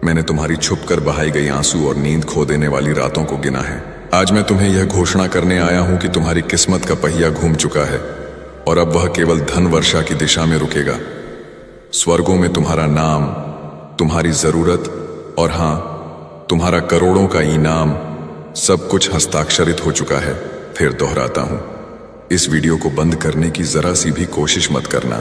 मैंने तुम्हारी छुपकर बहाई गई आंसू और नींद खो देने वाली रातों को गिना है। आज मैं तुम्हें यह घोषणा करने आया हूं कि तुम्हारी किस्मत का पहिया घूम चुका है और अब वह केवल धन वर्षा की दिशा में रुकेगा। स्वर्गों में तुम्हारा नाम, तुम्हारी जरूरत और हां, तुम्हारा करोड़ों का इनाम सब कुछ हस्ताक्षरित हो चुका है। फिर दोहराता हूं, इस वीडियो को बंद करने की जरा सी भी कोशिश मत करना,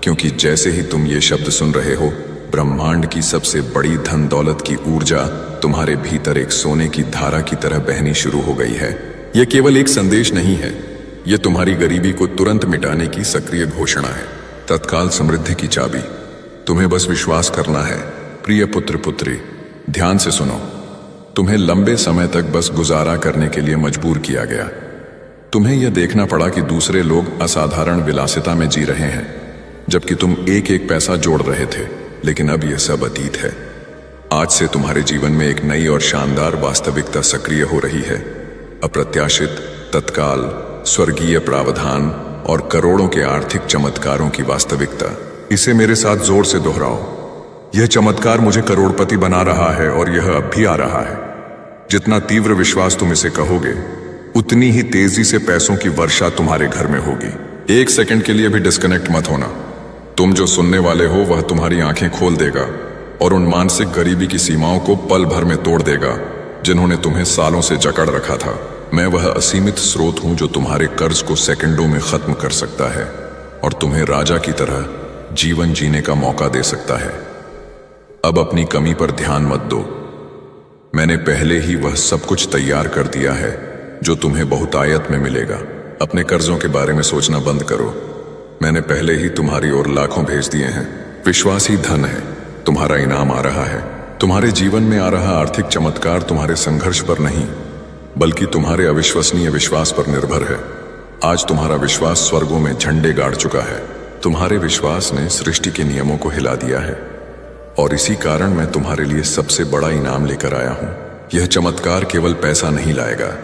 क्योंकि जैसे ही तुम ये शब्द सुन रहे हो, ब्रह्मांड की सबसे बड़ी धन दौलत की ऊर्जा तुम्हारे भीतर एक सोने की धारा की तरह बहनी शुरू हो गई है। यह केवल एक संदेश नहीं है, यह तुम्हारी गरीबी को तुरंत मिटाने की सक्रिय घोषणा है। तत्काल समृद्धि की चाबी। तुम्हें बस विश्वास करना है। प्रिय पुत्र पुत्री, ध्यान से सुनो। तुम्हें लंबे समय तक बस गुजारा करने के लिए मजबूर किया गया। तुम्हें यह देखना पड़ा कि दूसरे लोग असाधारण विलासिता में जी रहे हैं, जबकि तुम एक एक पैसा जोड़ रहे थे। लेकिन अब यह सब अतीत है। आज से तुम्हारे जीवन में एक नई और शानदार वास्तविकता सक्रिय हो रही है। अप्रत्याशित, तत्काल, स्वर्गीय प्रावधान और करोड़ों के आर्थिक चमत्कारों की वास्तविकता। इसे मेरे साथ जोर से दोहराओ। यह चमत्कार मुझे करोड़पति बना रहा है और यह अब भी आ रहा है। जितना तीव्र विश्वास तुम इसे कहोगे, उतनी ही तेजी से पैसों की वर्षा तुम्हारे घर में होगी। एक सेकंड के लिए भी डिस्कनेक्ट मत होना। तुम जो सुनने वाले हो वह तुम्हारी आंखें खोल देगा और उन मानसिक गरीबी की सीमाओं को पल भर में तोड़ देगा जिन्होंने तुम्हें सालों से जकड़ रखा था। मैं वह असीमित स्रोत हूं जो तुम्हारे कर्ज को सेकंडों में खत्म कर सकता है और तुम्हें राजा की तरह जीवन जीने का मौका दे सकता है। अब अपनी कमी पर ध्यान मत दो। मैंने पहले ही वह सब कुछ तैयार कर दिया है जो तुम्हें बहुतायत में मिलेगा। अपने कर्जों के बारे में सोचना बंद करो। मैंने पहले ही तुम्हारी ओर लाखों भेज दिए हैं। विश्वास ही धन है। तुम्हारा इनाम आ रहा है। तुम्हारे जीवन में आ रहा आर्थिक चमत्कार तुम्हारे संघर्ष पर नहीं, बल्कि तुम्हारे अविश्वसनीय विश्वास पर निर्भर है। आज तुम्हारा विश्वास स्वर्गों में झंडे गाड़ चुका है। तुम्हारे विश्वास ने सृष्टि के नियमों को हिला दिया है और इसी कारण मैं तुम्हारे लिए सबसे बड़ा इनाम लेकर आया हूं। यह चमत्कार केवल पैसा नहीं लाएगा,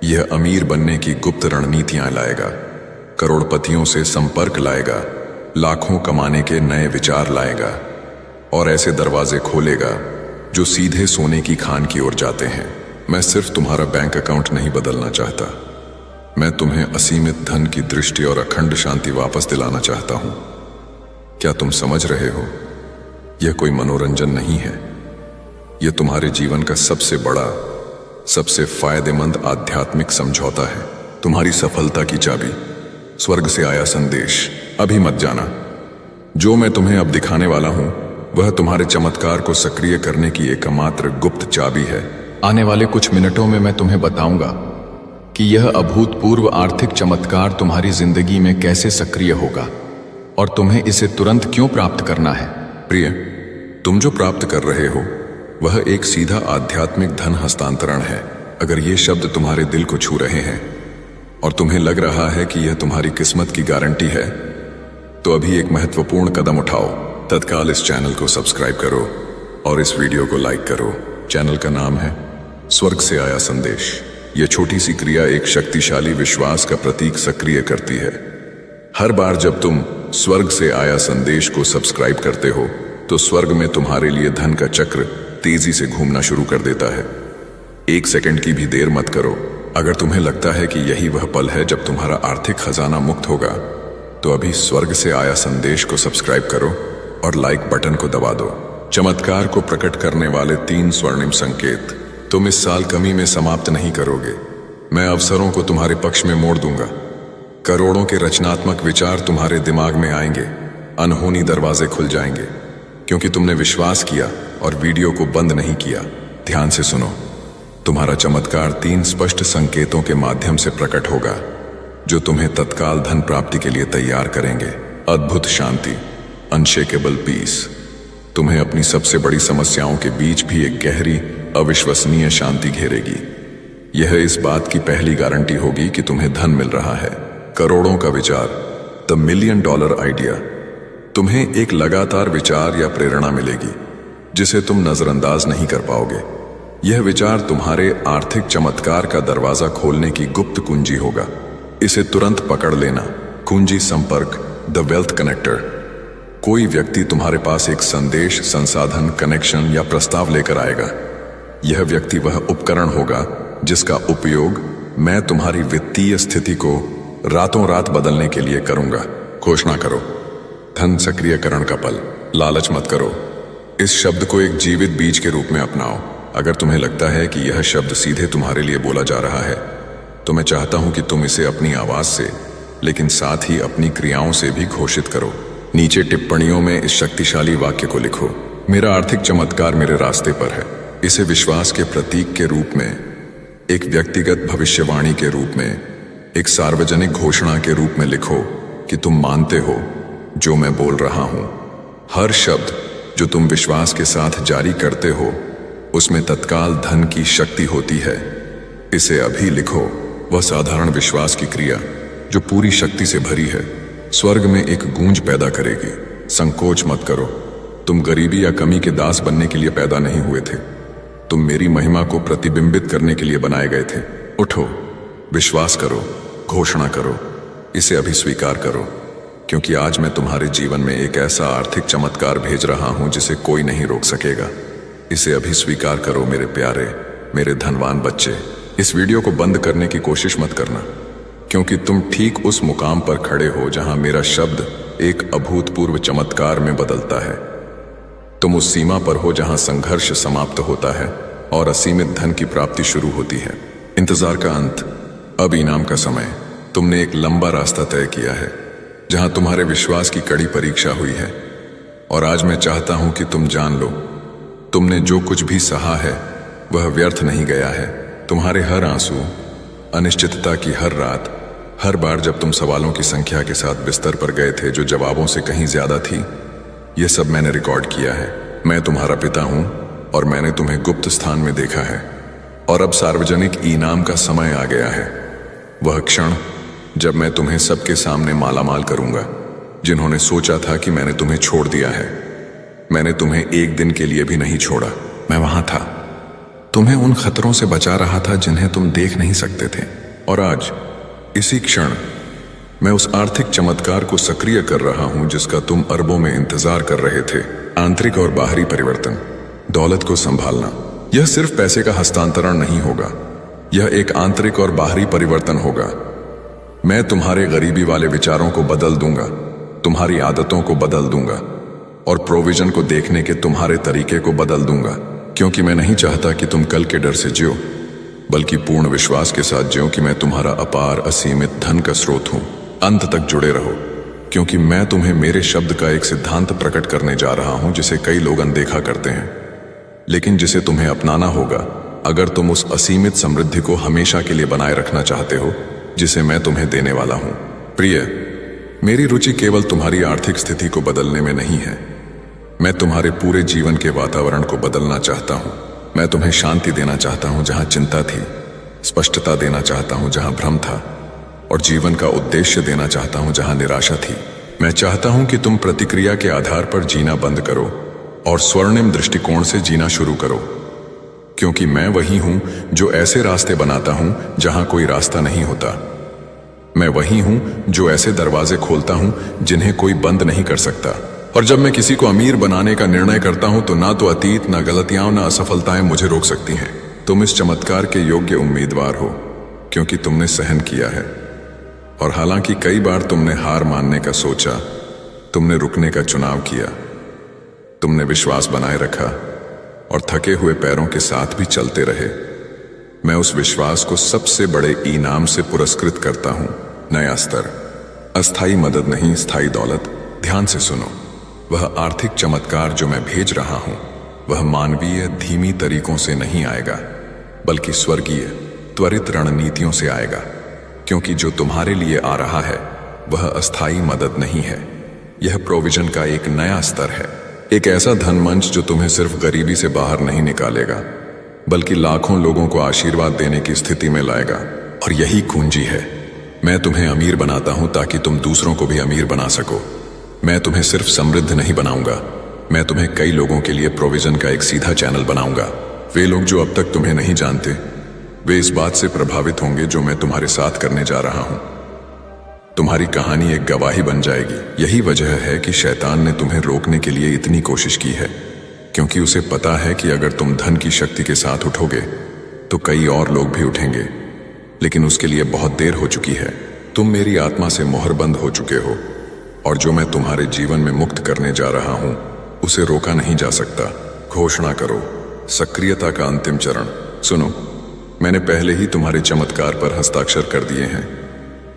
यह अमीर बनने की गुप्त रणनीतियां लाएगा, करोड़पतियों से संपर्क लाएगा, लाखों कमाने के नए विचार लाएगा और ऐसे दरवाजे खोलेगा जो सीधे सोने की खान की ओर जाते हैं। मैं सिर्फ तुम्हारा बैंक अकाउंट नहीं बदलना चाहता, मैं तुम्हें असीमित धन की दृष्टि और अखंड शांति वापस दिलाना चाहता हूं। क्या तुम समझ रहे हो? यह कोई मनोरंजन नहीं है, यह तुम्हारे जीवन का सबसे बड़ा, सबसे फायदेमंद आध्यात्मिक समझौता है। तुम्हारी सफलता की चाबी। स्वर्ग से आया संदेश। अभी मत जाना। जो मैं तुम्हें अब दिखाने वाला हूं वह तुम्हारे चमत्कार को सक्रिय करने की एकमात्र गुप्त चाबी है। आने वाले कुछ मिनटों में मैं तुम्हें बताऊंगा कि यह अभूतपूर्व आर्थिक चमत्कार तुम्हारी जिंदगी में कैसे सक्रिय होगा और तुम्हें इसे तुरंत क्यों प्राप्त करना है। प्रिय, तुम जो प्राप्त कर रहे हो वह एक सीधा आध्यात्मिक धन हस्तांतरण है। अगर ये शब्द तुम्हारे दिल को छू रहे हैं और तुम्हें लग रहा है कि यह तुम्हारी किस्मत की गारंटी है, तो अभी एक महत्वपूर्ण कदम उठाओ। तत्काल इस चैनल को सब्सक्राइब करो और इस वीडियो को लाइक करो। चैनल का नाम है स्वर्ग से आया संदेश। यह छोटी सी क्रिया एक शक्तिशाली विश्वास का प्रतीक सक्रिय करती है। हर बार जब तुम स्वर्ग से आया संदेश को सब्सक्राइब करते हो तो स्वर्ग में तुम्हारे लिए धन का चक्र तेजी से घूमना शुरू कर देता है। 1 सेकंड की भी देर मत करो। अगर तुम्हें लगता है कि यही वह पल है जब तुम्हारा आर्थिक खजाना मुक्त होगा, तो अभी स्वर्ग से आया संदेश को सब्सक्राइब करो और लाइक बटन को दबा दो। चमत्कार को प्रकट करने वाले 3 स्वर्णिम संकेत। तुम इस साल कमी में समाप्त नहीं करोगे। मैं अवसरों को तुम्हारे पक्ष में मोड़ दूंगा। करोड़ों के रचनात्मक विचार तुम्हारे दिमाग में आएंगे। अनहोनी दरवाजे खुल जाएंगे क्योंकि तुमने विश्वास किया और वीडियो को बंद नहीं किया। ध्यान से सुनो। तुम्हारा चमत्कार 3 स्पष्ट संकेतों के माध्यम से प्रकट होगा जो तुम्हें तत्काल धन प्राप्ति के लिए तैयार करेंगे। अद्भुत शांति, अनशेकेबल पीस। तुम्हें अपनी सबसे बड़ी समस्याओं के बीच भी एक गहरी अविश्वसनीय शांति घेरेगी। यह इस बात की पहली गारंटी होगी कि तुम्हें धन मिल रहा है। करोड़ों का विचार, द $1 मिलियन आइडिया। तुम्हें एक लगातार विचार या प्रेरणा मिलेगी जिसे तुम नजरअंदाज नहीं कर पाओगे। यह विचार तुम्हारे आर्थिक चमत्कार का दरवाजा खोलने की गुप्त कुंजी होगा। इसे तुरंत पकड़ लेना। कुंजी संपर्क, द वेल्थ कनेक्टर। कोई व्यक्ति तुम्हारे पास एक संदेश, संसाधन, कनेक्शन या प्रस्ताव लेकर आएगा। यह व्यक्ति वह उपकरण होगा जिसका उपयोग मैं तुम्हारी वित्तीय स्थिति को रातों रात बदलने के लिए करूंगा। घोषणा करो। धन सक्रियकरण का पल। लालच मत करो। इस शब्द को एक जीवित बीज के रूप में अपनाओ। अगर तुम्हें लगता है कि यह शब्द सीधे तुम्हारे लिए बोला जा रहा है, तो मैं चाहता हूं कि तुम इसे अपनी आवाज से, लेकिन साथ ही अपनी क्रियाओं से भी घोषित करो। नीचे टिप्पणियों में इस शक्तिशाली वाक्य को लिखो। मेरा आर्थिक चमत्कार मेरे रास्ते पर है। इसे विश्वास के प्रतीक के रूप में, एक व्यक्तिगत भविष्यवाणी के रूप में, एक सार्वजनिक घोषणा के रूप में लिखो कि तुम मानते हो जो मैं बोल रहा हूं। हर शब्द जो तुम विश्वास के साथ जारी करते हो उसमें तत्काल धन की शक्ति होती है। इसे अभी लिखो। वह साधारण विश्वास की क्रिया जो पूरी शक्ति से भरी है, स्वर्ग में एक गूंज पैदा करेगी। संकोच मत करो। तुम गरीबी या कमी के दास बनने के लिए पैदा नहीं हुए थे। तुम मेरी महिमा को प्रतिबिंबित करने के लिए बनाए गए थे। उठो, विश्वास करो, घोषणा करो। इसे अभी स्वीकार करो, क्योंकि आज मैं तुम्हारे जीवन में एक ऐसा आर्थिक चमत्कार भेज रहा हूं जिसे कोई नहीं रोक सकेगा। इसे अभी स्वीकार करो मेरे प्यारे, मेरे धनवान बच्चे। इस वीडियो को बंद करने की कोशिश मत करना, क्योंकि तुम ठीक उस मुकाम पर खड़े हो जहां मेरा शब्द एक अभूतपूर्व चमत्कार में बदलता है। तुम उस सीमा पर हो जहां संघर्ष समाप्त होता है और असीमित धन की प्राप्ति शुरू होती है। इंतजार का अंत, अब इनाम का समय। तुमने एक लंबा रास्ता तय किया है जहां तुम्हारे विश्वास की कड़ी परीक्षा हुई है, और आज मैं चाहता हूं कि तुम जान लो, तुमने जो कुछ भी सहा है वह व्यर्थ नहीं गया है। तुम्हारे हर आंसू, अनिश्चितता की हर रात, हर बार जब तुम सवालों की संख्या के साथ बिस्तर पर गए थे जो जवाबों से कहीं ज्यादा थी, यह सब मैंने रिकॉर्ड किया है। मैं तुम्हारा पिता हूं और मैंने तुम्हें गुप्त स्थान में देखा है, और अब सार्वजनिक इनाम का समय आ गया है। वह क्षण जब मैं तुम्हें सबके सामने मालामाल करूंगा। जिन्होंने सोचा था कि मैंने तुम्हें छोड़ दिया है, मैंने तुम्हें एक दिन के लिए भी नहीं छोड़ा। मैं वहां था, तुम्हें उन खतरों से बचा रहा था जिन्हें तुम देख नहीं सकते थे। और आज इसी क्षण मैं उस आर्थिक चमत्कार को सक्रिय कर रहा हूं जिसका तुम अरबों में इंतजार कर रहे थे। आंतरिक और बाहरी परिवर्तन। दौलत को संभालना यह सिर्फ पैसे का हस्तांतरण नहीं होगा, यह एक आंतरिक और बाहरी परिवर्तन होगा। मैं तुम्हारे गरीबी वाले विचारों को बदल दूंगा, तुम्हारी आदतों को बदल दूंगा, और प्रोविजन को देखने के तुम्हारे तरीके को बदल दूंगा। क्योंकि मैं नहीं चाहता कि तुम कल के डर से जियो, बल्कि पूर्ण विश्वास के साथ जियो कि मैं तुम्हारा अपार असीमित धन का स्रोत हूं। अंत तक जुड़े रहो, क्योंकि मैं तुम्हें मेरे शब्द का एक सिद्धांत प्रकट करने जा रहा हूं जिसे कई लोग अनदेखा करते हैं, लेकिन जिसे तुम्हें अपनाना होगा अगर तुम उस असीमित समृद्धि को हमेशा के लिए बनाए रखना चाहते हो जिसे मैं तुम्हें देने वाला हूं। प्रिय, मेरी रुचि केवल तुम्हारी आर्थिक स्थिति को बदलने में नहीं है। मैं तुम्हारे पूरे जीवन के वातावरण को बदलना चाहता हूं। मैं तुम्हें शांति देना चाहता हूं जहां चिंता थी, स्पष्टता देना चाहता हूं जहां भ्रम था, और जीवन का उद्देश्य देना चाहता हूं जहां निराशा थी। मैं चाहता हूं कि तुम प्रतिक्रिया के आधार पर जीना बंद करो और स्वर्णिम दृष्टिकोण से जीना शुरू करो, क्योंकि मैं वही हूं जो ऐसे रास्ते बनाता हूं जहां कोई रास्ता नहीं होता। मैं वही हूं जो ऐसे दरवाजे खोलता हूं जिन्हें कोई बंद नहीं कर सकता। और जब मैं किसी को अमीर बनाने का निर्णय करता हूं तो ना तो अतीत, ना गलतियां, ना असफलताएं मुझे रोक सकती हैं। तुम इस चमत्कार के योग्य उम्मीदवार हो क्योंकि तुमने सहन किया है। और हालांकि कई बार तुमने हार मानने का सोचा, तुमने रुकने का चुनाव किया, तुमने विश्वास बनाए रखा और थके हुए पैरों के साथ भी चलते रहे। मैं उस विश्वास को सबसे बड़े इनाम से पुरस्कृत करता हूं, नया स्तर। अस्थाई मदद नहीं, स्थायी दौलत। ध्यान से सुनो, वह आर्थिक चमत्कार जो मैं भेज रहा हूं वह मानवीय धीमी तरीकों से नहीं आएगा, बल्कि स्वर्गीय त्वरित रणनीतियों से आएगा। क्योंकि जो तुम्हारे लिए आ रहा है वह अस्थाई मदद नहीं है, यह प्रोविजन का एक नया स्तर है। एक ऐसा धन मंच जो तुम्हें सिर्फ गरीबी से बाहर नहीं निकालेगा, बल्कि लाखों लोगों को आशीर्वाद देने की स्थिति में लाएगा। और यही कुंजी है। मैं तुम्हें अमीर बनाता हूं ताकि तुम दूसरों को भी अमीर बना सको। मैं तुम्हें सिर्फ समृद्ध नहीं बनाऊंगा, मैं तुम्हें कई लोगों के लिए प्रोविजन का एक सीधा चैनल बनाऊंगा। वे लोग जो अब तक तुम्हें नहीं जानते, वे इस बात से प्रभावित होंगे जो मैं तुम्हारे साथ करने जा रहा हूं। तुम्हारी कहानी एक गवाही बन जाएगी। यही वजह है कि शैतान ने तुम्हें रोकने के लिए इतनी कोशिश की है, क्योंकि उसे पता है कि अगर तुम धन की शक्ति के साथ उठोगे तो कई और लोग भी उठेंगे। लेकिन उसके लिए बहुत देर हो चुकी है। तुम मेरी आत्मा से मोहरबंद हो चुके हो, और जो मैं तुम्हारे जीवन में मुक्त करने जा रहा हूं उसे रोका नहीं जा सकता। घोषणा करो, सक्रियता का अंतिम चरण। सुनो, मैंने पहले ही तुम्हारे चमत्कार पर हस्ताक्षर कर दिए हैं।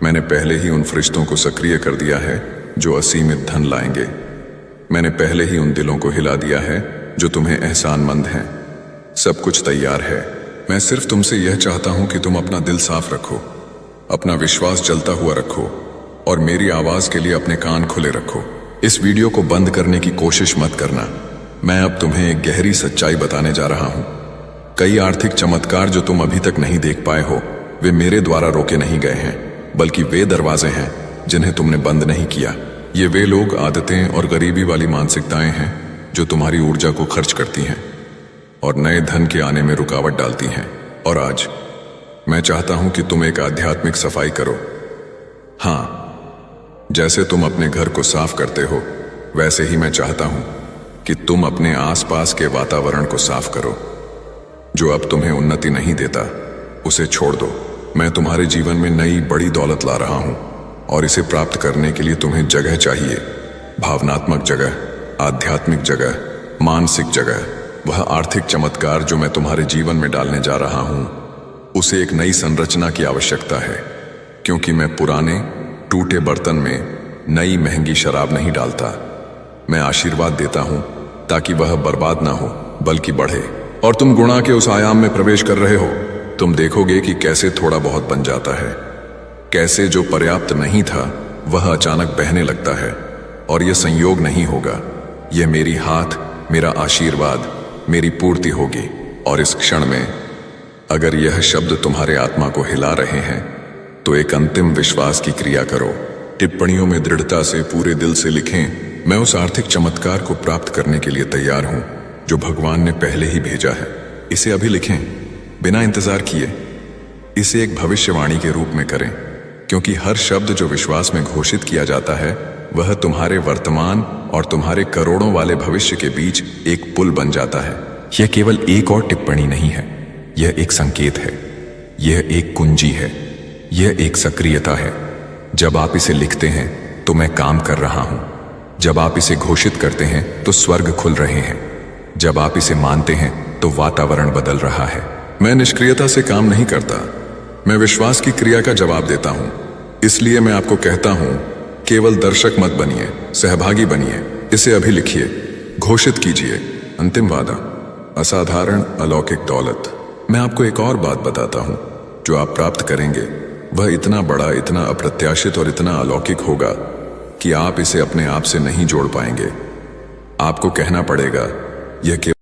मैंने पहले ही उन फरिश्तों को सक्रिय कर दिया है जो असीमित धन लाएंगे। मैंने पहले ही उन दिलों को हिला दिया है जो तुम्हें एहसानमंद हैं। सब कुछ तैयार है। मैं सिर्फ तुमसे यह चाहता हूं कि तुम अपना दिल साफ रखो, अपना विश्वास जलता हुआ रखो और मेरी आवाज के लिए अपने कान खुले रखो। इस वीडियो को बंद करने की कोशिश मत करना। मैं अब तुम्हें एक गहरी सच्चाई बताने जा रहा हूं। कई आर्थिक चमत्कार जो तुम अभी तक नहीं देख पाए हो, वे मेरे द्वारा रोके नहीं गए हैं, बल्कि वे दरवाजे हैं जिन्हें तुमने बंद नहीं किया। ये वे लोग, आदतें और गरीबी वाली मानसिकताएं हैं जो तुम्हारी ऊर्जा को खर्च करती हैं और नए धन के आने में रुकावट डालती हैं। और आज मैं चाहता हूं कि तुम एक आध्यात्मिक सफाई करो। हाँ, जैसे तुम अपने घर को साफ करते हो, वैसे ही मैं चाहता हूं कि तुम अपने आसपास के वातावरण को साफ करो। जो अब तुम्हें उन्नति नहीं देता, उसे छोड़ दो। मैं तुम्हारे जीवन में नई बड़ी दौलत ला रहा हूं, और इसे प्राप्त करने के लिए तुम्हें जगह चाहिए। भावनात्मक जगह, आध्यात्मिक जगह, मानसिक जगह। वह आर्थिक चमत्कार जो मैं तुम्हारे जीवन में डालने जा रहा हूं, उसे एक नई संरचना की आवश्यकता है। क्योंकि मैं पुराने टूटे बर्तन में नई महंगी शराब नहीं डालता। मैं आशीर्वाद देता हूं ताकि वह बर्बाद ना हो, बल्कि बढ़े। और तुम गुणा के उस आयाम में प्रवेश कर रहे हो। तुम देखोगे कि कैसे थोड़ा बहुत बन जाता है, कैसे जो पर्याप्त नहीं था वह अचानक बहने लगता है। और यह संयोग नहीं होगा, यह मेरी हाथ, मेरा आशीर्वाद, मेरी पूर्ति होगी। और इस क्षण में अगर यह शब्द तुम्हारे आत्मा को हिला रहे हैं तो एक अंतिम विश्वास की क्रिया करो। टिप्पणियों में दृढ़ता से पूरे दिल से लिखें, मैं उस आर्थिक चमत्कार को प्राप्त करने के लिए तैयार हूं जो भगवान ने पहले ही भेजा है। इसे अभी लिखें, बिना इंतजार किए। इसे एक भविष्यवाणी के रूप में करें, क्योंकि हर शब्द जो विश्वास में घोषित किया जाता है वह तुम्हारे वर्तमान और तुम्हारे करोड़ों वाले भविष्य के बीच एक पुल बन जाता है। यह केवल एक और टिप्पणी नहीं है, यह एक संकेत है, यह एक कुंजी है, यह एक सक्रियता है। जब आप इसे लिखते हैं तो मैं काम कर रहा हूं। जब आप इसे घोषित करते हैं तो स्वर्ग खुल रहे हैं। जब आप इसे मानते हैं तो वातावरण बदल रहा है। मैं निष्क्रियता से काम नहीं करता, मैं विश्वास की क्रिया का जवाब देता हूं। इसलिए मैं आपको कहता हूं, केवल दर्शक मत बनिए, सहभागी बनिए। इसे अभी लिखिए, घोषित कीजिए। अंतिम वादा, असाधारण अलौकिक दौलत। मैं आपको एक और बात बताता हूं, जो आप प्राप्त करेंगे वह इतना बड़ा, इतना अप्रत्याशित और इतना अलौकिक होगा कि आप इसे अपने आप से नहीं जोड़ पाएंगे। आपको कहना पड़ेगा, यह केवल